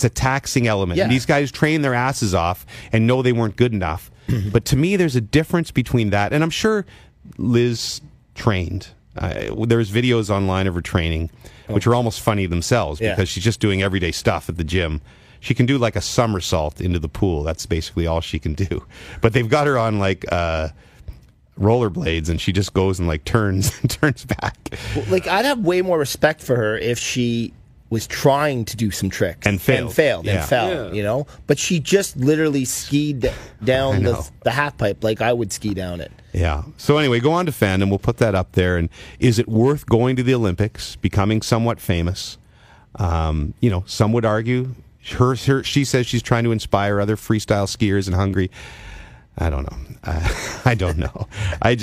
a taxing element. Yeah. And these guys train their asses off and know they weren't good enough. But to me, there's a difference between that, and I'm sure Liz trained. There's videos online of her training, which are almost funny themselves because she's just doing everyday stuff at the gym. She can do like a somersault into the pool. That's basically all she can do. But they've got her on like rollerblades, and she just goes and like turns back. Like, I'd have way more respect for her if she was trying to do some tricks and failed and fell. But she just literally skied down the half pipe like I would ski down it. Yeah. So anyway, go on to Fandom. We'll put that up there. And is it worth going to the Olympics, becoming somewhat famous? Some would argue. She says she's trying to inspire other freestyle skiers in Hungary. I don't know. I don't know. I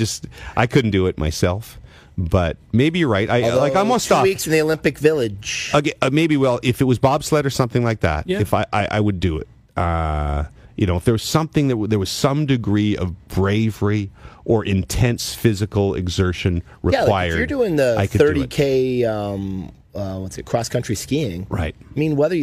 couldn't do it myself. But maybe you're right. I'm almost 2 weeks in the Olympic Village. Maybe, if it was bobsled or something like that, if I would do it. If there was something there was some degree of bravery or intense physical exertion required. Yeah, if you're doing the 30K, cross country skiing, right? I mean, whether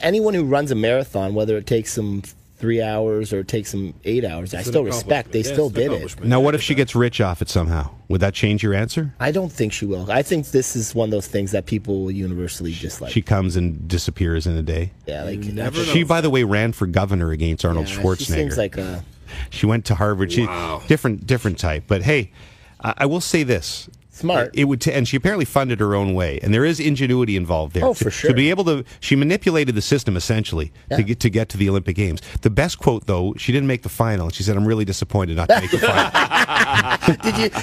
anyone who runs a marathon, whether it takes them 3 hours or it takes them 8 hours, I still respect. They still did it. Now, what if she gets rich off it somehow? Would that change your answer? I don't think she will. I think this is one of those things that people will universally dislike. She comes and disappears in a day. Yeah, she, by the way, ran for governor against Arnold Schwarzenegger. She seems like a. She went to Harvard. Wow. Different type. But hey, I will say this. Smart. It would, and she apparently funded her own way, and there is ingenuity involved there. Oh, for sure. To be able to, she manipulated the system essentially to get to the Olympic Games. The best quote, though, she didn't make the final. She said, "I'm really disappointed not to make the final."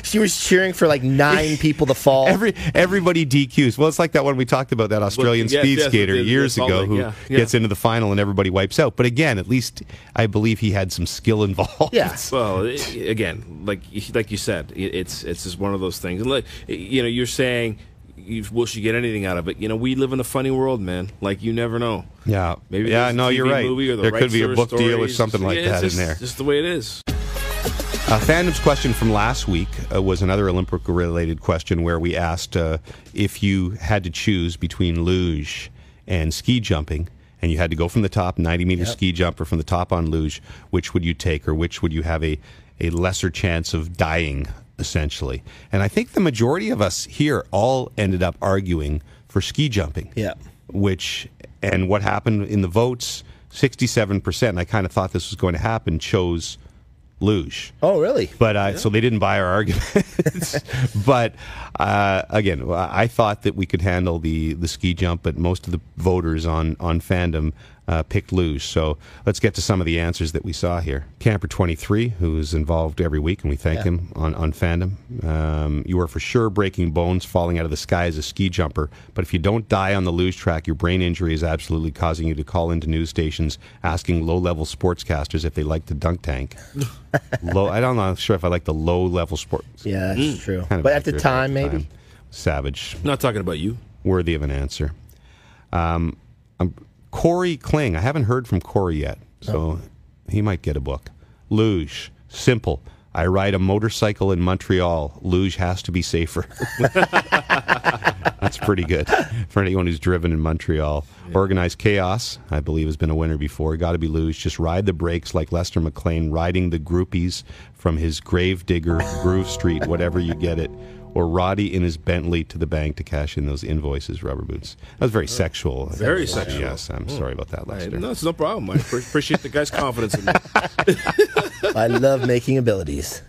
She was cheering for 9 people to fall. Everybody DQs. Well, it's like that one we talked about, that Australian speed skater years ago who gets into the final and everybody wipes out. But again, at least I believe he had some skill involved. Yeah. Well, again, like you said, it's just one of those things. And you're saying, will she get anything out of it? We live in a funny world, man. You never know. Yeah. Maybe you're right. Movie or there could be a book deal or something like that in there. Just the way it is. Fandom's question from last week was another Olympic-related question where we asked if you had to choose between luge and ski jumping, and you had to go from the top, 90-meter ski jump, or from the top on luge, which would you take, or which would you have a lesser chance of dying, essentially? And I think the majority of us here all ended up arguing for ski jumping. Yeah. And what happened in the votes, 67%, I kind of thought this was going to happen, chose luge. Oh, really? But so they didn't buy our arguments. But again, I thought that we could handle the ski jump, but most of the voters on Fandom picked luge. So let's get to some of the answers that we saw here. Camper 23, who's involved every week, and we thank him on Fandom. You are for sure breaking bones falling out of the sky as a ski jumper, but if you don't die on the luge track, your brain injury is absolutely causing you to call into news stations asking low-level sportscasters if they like the dunk tank. I'm not sure if I like the low-level sports. Yeah, that's true. Kind of but at the time, maybe. Savage. I'm not talking about you. Worthy of an answer. Corey Kling. I haven't heard from Corey yet, so he might get a book. Luge. Simple. I ride a motorcycle in Montreal. Luge has to be safer. That's pretty good for anyone who's driven in Montreal. Yeah. Organized Chaos, I believe, has been a winner before. Got to be luge. Just ride the brakes like Lester McLean riding the groupies from his Gravedigger, Groove Street, whatever you get it. Or Roddy in his Bentley to the bank to cash in those invoices, rubber boots. That was very sexual. Very sexual. Yes, I'm sorry about that, Lester. No, it's no problem. I appreciate the guy's confidence in me. I love making abilities.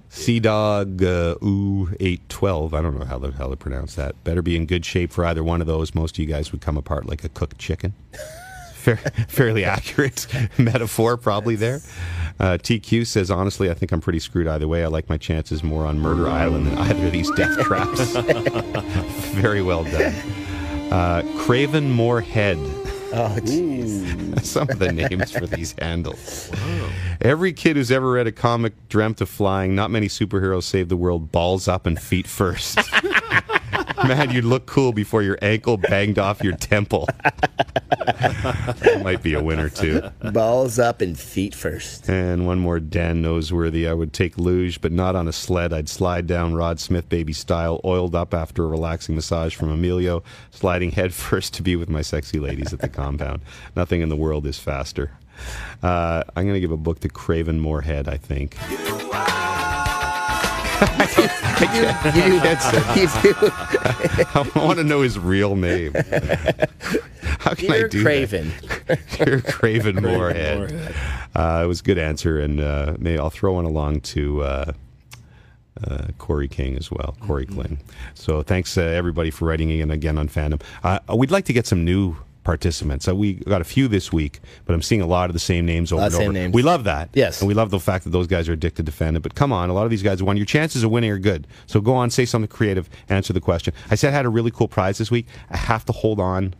Sea Dog 812. I don't know how to pronounce that. Better be in good shape for either one of those. Most of you guys would come apart like a cooked chicken. Fairly accurate metaphor, probably there. TQ says, honestly, I think I'm pretty screwed either way. I like my chances more on Murder Island than either of these death traps. Very well done. Craven Moorhead. Oh, jeez. Some of the names for these handles. Wow. Every kid who's ever read a comic dreamt of flying. Not many superheroes save the world. Balls up and feet first. Man, you'd look cool before your ankle banged off your temple. That might be a winner, too. Balls up and feet first. And one more Dan Noseworthy. I would take luge, but not on a sled. I'd slide down Rod Smith baby style, oiled up after a relaxing massage from Emilio, sliding head first to be with my sexy ladies at the compound. Nothing in the world is faster. I'm going to give a book to Craven Moorhead, I think. I want to know his real name. How can I do Craven. that? Dear Craven Moorhead. It was a good answer, and maybe I'll throw one along to Corey King as well, Corey Kling. So thanks everybody for writing in again on Fandom. We'd like to get some new participants. So we got a few this week, but I'm seeing a lot of the same names over and over. Names. We love that. Yes. And we love the fact that those guys are addicted to Fandom. But come on, a lot of these guys won. Your chances of winning are good. So go on, say something creative, answer the question. I said I had a really cool prize this week. I have to hold on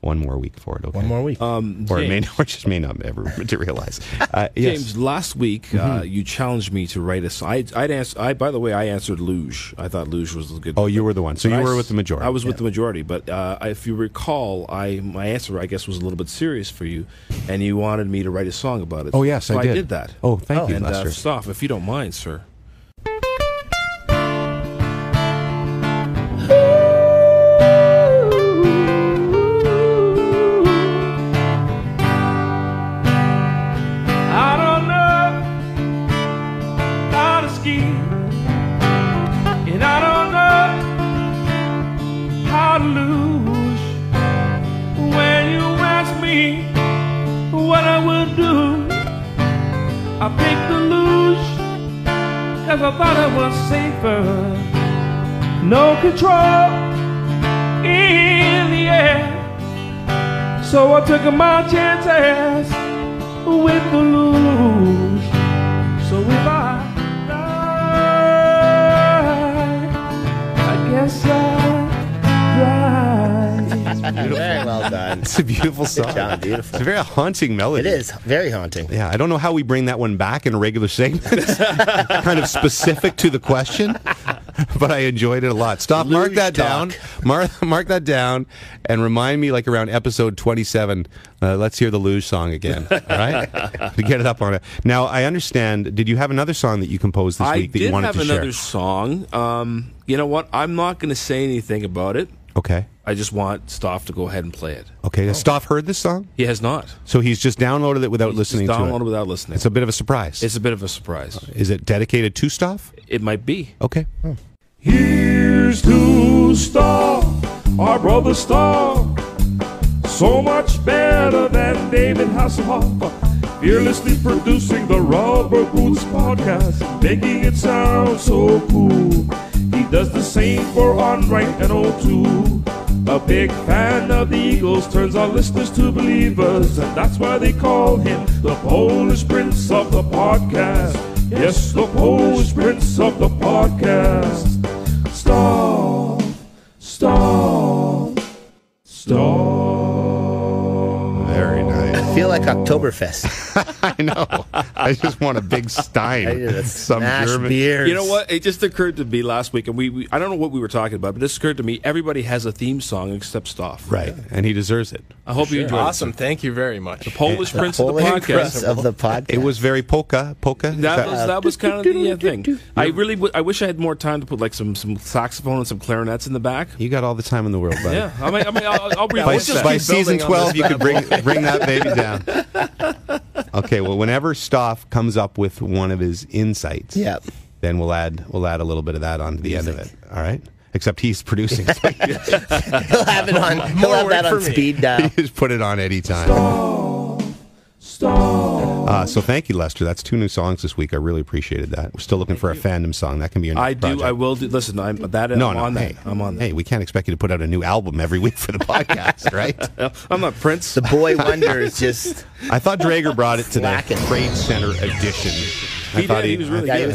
one more week for it. Okay? One more week. Or it just may not ever materialize. Yes. James, last week you challenged me to write a song. By the way, I answered luge. I thought luge was a good. Oh, you were the one. So you were with the majority. I was with the majority. But if you recall, my answer, I guess, was a little bit serious for you, and you wanted me to write a song about it. Oh, yes, so I did. I did that. Oh, thank you, and, Lester. Stoff, if you don't mind, sir. I picked the luge, cause I thought it was safer. No control in the air. So I took my chances with the luge. So if I die, I guess I die. Very well done. It's a beautiful song. Good job, beautiful. It's a very haunting melody. It is very haunting. Yeah, I don't know how we bring that one back in a regular segment. Kind of specific to the question, but I enjoyed it a lot. Stop, mark that down. Mark that down, and remind me, like around episode 27. Let's hear the luge song again. All right, to get it up on it. Now, I understand. Did you have another song that you composed this week that you wanted to share? I did have another song. You know what? I'm not going to say anything about it. Okay. I just want Stoff to go ahead and play it. Okay. Has Stoff heard this song? He has not. So he's just downloaded it without listening to it? Downloaded without listening. It's a bit of a surprise. It's a bit of a surprise. Is it dedicated to Stoff? It might be. Okay. Oh. Here's to Stoff, our brother Stoff. So much better than David Hasselhoff. Fearlessly producing the Rubber Boots podcast, making it sound so cool. He does the same for Unright and O2. A big fan of the Eagles, turns our listeners to believers, and that's why they call him the Polish Prince of the podcast. Yes, the Polish Prince of the podcast. Stop. Very nice. I feel like Oktoberfest. I know. I just want a big stein. Some German beers. You know what? It just occurred to me last week, and we I don't know what we were talking about, but this occurred to me. Everybody has a theme song except Stoff. Right, and he deserves it. I hope you enjoyed it. Awesome. Thank you very much. The Polish Prince of the podcast. It was very polka. That was kind of the thing. I wish I had more time to put like some saxophone and some clarinets in the back. You got all the time in the world, buddy. Yeah, I'll read by season 12, you could bring that baby down. Okay, well, whenever Stoff comes up with one of his insights, then we'll add a little bit of that on to the end of it. All right. Except he's producing. He'll have it on. He'll have that on speed dial. He just put it on anytime. So thank you, Lester. That's 2 new songs this week. I really appreciated that. We're still looking for a Fandom song. That can be your next project. I will do. Listen, I'm on that. I'm on that. Hey, we can't expect you to put out a new album every week for the podcast, right? I'm not Prince. The Boy Wonder is just. I thought Dreger brought it to the TradeCentre edition. He was really good.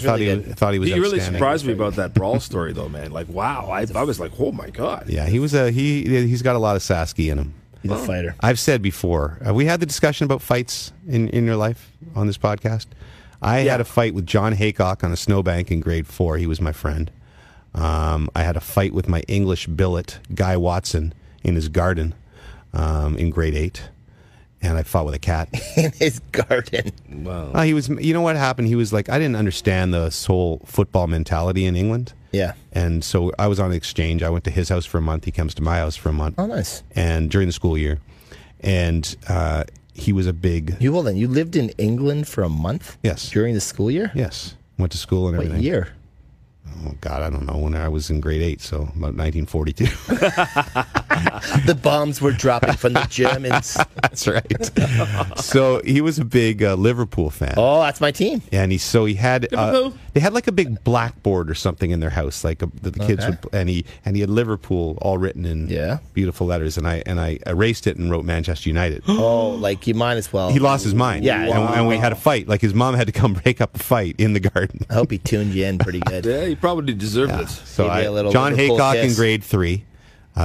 I thought he was. He really surprised me about that brawl story, though, man. Like, wow, I was like, oh my god. Yeah, he's got a lot of Sasky in him. He's a fighter. I've said before, we had the discussion about fights in your life on this podcast. I had a fight with John Haycock on a snowbank in grade 4. He was my friend. I had a fight with my English billet, Guy Watson, in his garden in grade 8. And I fought with a cat. In his garden. Wow. He was. You know what happened? He was like, I didn't understand the whole football mentality in England. Yeah. And so I was on exchange. I went to his house for a month. He comes to my house for a month. Oh, nice. And during the school year. And he was a big... You lived in England for a month? Yes. During the school year? Yes. Went to school and everything. What year? Oh, God, I don't know. When I was in grade 8, so about 1942. The bombs were dropping from the Germans. That's right. So he was a big Liverpool fan. Oh, that's my team. And he had they had like a big blackboard or something in their house, like the kids would, and he had Liverpool all written in beautiful letters, and I erased it and wrote Manchester United. Oh, like you might as well. He lost his mind. Yeah, and we had a fight. Like his mom had to come break up a fight in the garden. I hope he tuned you in pretty good. Yeah, he probably deserved it. So John Haycock in grade 3,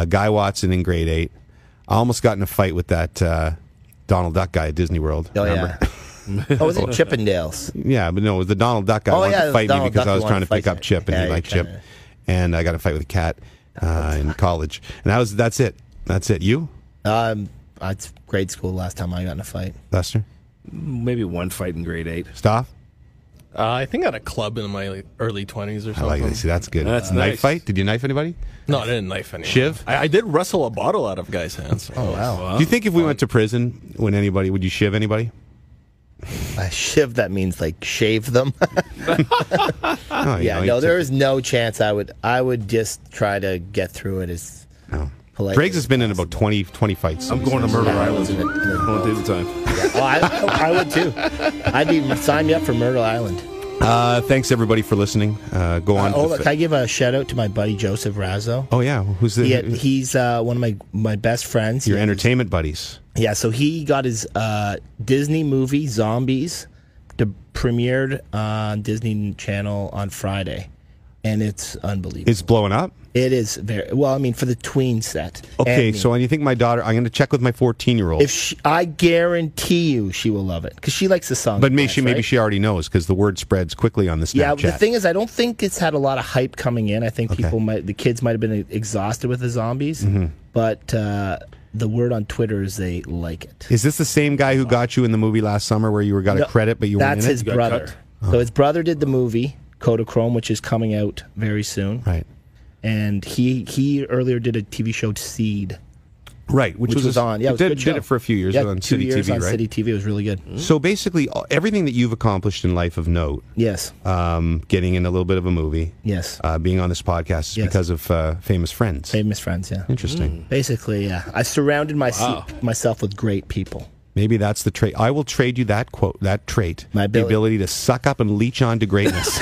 Guy Watson in grade 8. I almost got in a fight with that Donald Duck guy at Disney World. Oh, remember? Yeah. Oh, was it Chippendales? Yeah, but no, it was the Donald Duck guy wanted to fight me because I was trying to pick up Chip, and he liked Chip. And I got in a fight with a cat in college. And that's it. That's it. You? It's grade school last time I got in a fight. Lester? Maybe one fight in grade 8. Staff? I think I had a club in my early 20s or something. I like it. See, that's good. That's Knife nice. fight? Did you knife anybody? No, I didn't knife anyone. Shiv? I did wrestle a bottle out of guys' hands. Oh, wow. Do you think if we went to prison, would you shiv anybody? Shiv, that means like shave them. There is no chance I would just try to get through it as politely. Driggs has been in about 20 fights. I'm going to Murder Island. Won't take the time. Yeah. I would too. Sign me up for Murder Island. Thanks everybody for listening. Go on. Can I give a shout out to my buddy Joseph Razzo? Oh yeah, who's the? He's one of my best friends. Your entertainment buddies. Yeah, so he got his Disney movie Zombies premiered on Disney Channel on Friday, and it's unbelievable. It's blowing up. It is very well. I mean, for the tween set. Okay, so and you think my daughter? I'm going to check with my 14-year-old. I guarantee you, she will love it because she likes the song. But maybe she already knows because the word spreads quickly on the Snapchat. Yeah, the thing is, I don't think it's had a lot of hype coming in. I think the kids might have been exhausted with the zombies, but the word on Twitter is they like it. Is this the same guy who got you in the movie last summer where you got a credit but you weren't in it? That's his brother. So his brother did the movie Kodachrome, which is coming out very soon. Right. And he earlier did a TV show Seed. Right, which was on. Yeah, it was a good show. Did it for a few years on City TV, on right? City TV. It was really good. So basically, everything that you've accomplished in life of note, yes, getting in a little bit of a movie, yes, being on this podcast is because of Famous Friends. Famous Friends, yeah. Interesting. Basically, yeah, I surrounded myself with great people. Maybe that's the trait. I will trade you that trait, the ability to suck up and leech on to greatness.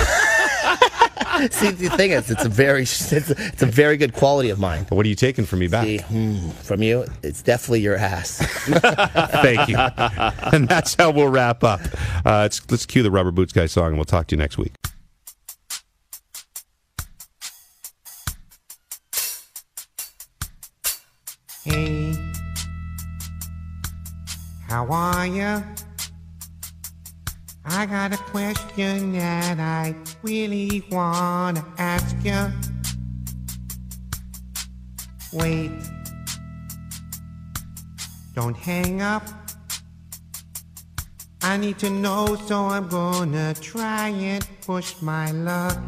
See, the thing is, it's a very good quality of mine. What are you taking from me back? See, from you, it's definitely your ass. Thank you. And that's how we'll wrap up. Let's cue the Rubber Boots Guy song, and we'll talk to you next week. Hey, how are ya? I got a question that I really wanna ask ya. Wait, don't hang up. I need to know, so I'm gonna try and push my luck.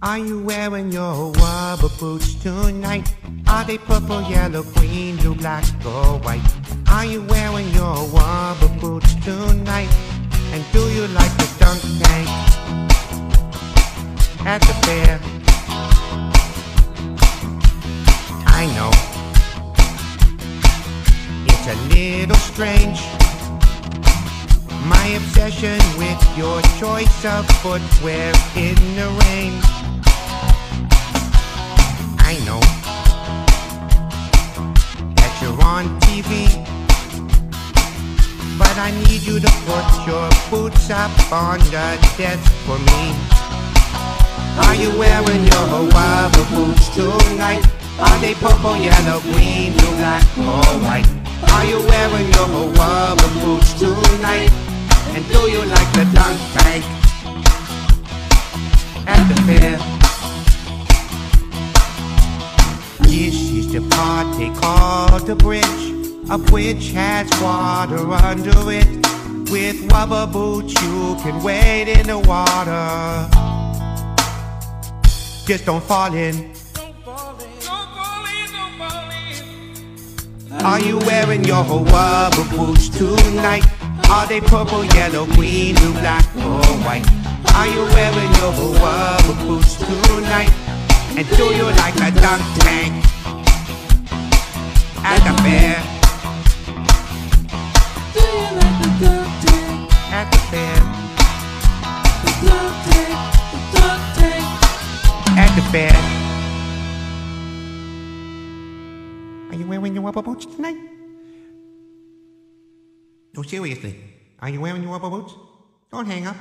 Are you wearing your rubber boots tonight? Are they purple, yellow, green, blue, black, or white? Are you wearing your rubber boots tonight? And do you like the dunk tank at the fair? I know it's a little strange, my obsession with your choice of footwear in the rain. I know that you're on TV, but I need you to put your boots up on the desk for me. Are you wearing your rubber boots tonight? Are they purple, yellow, green, blue, black, or white? Are you wearing your rubber boots tonight? And do you like the dunk tank at the fair? This is the part they call the bridge. A bridge has water under it. With rubber boots you can wade in the water. Just don't fall in. Are you wearing your rubber boots tonight? Are they purple, yellow, green, blue, black, or white? Are you wearing your rubber boots tonight? And do you like a dunk tank at the fair? Do you like the dunk tank? At the fair. The dunk tank, the dunk tank. At the fair. Are you wearing your rubber boots tonight? No, seriously. Are you wearing your rubber boots? Don't hang up,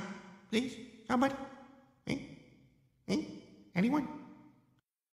please. Somebody. Eh? Anyone?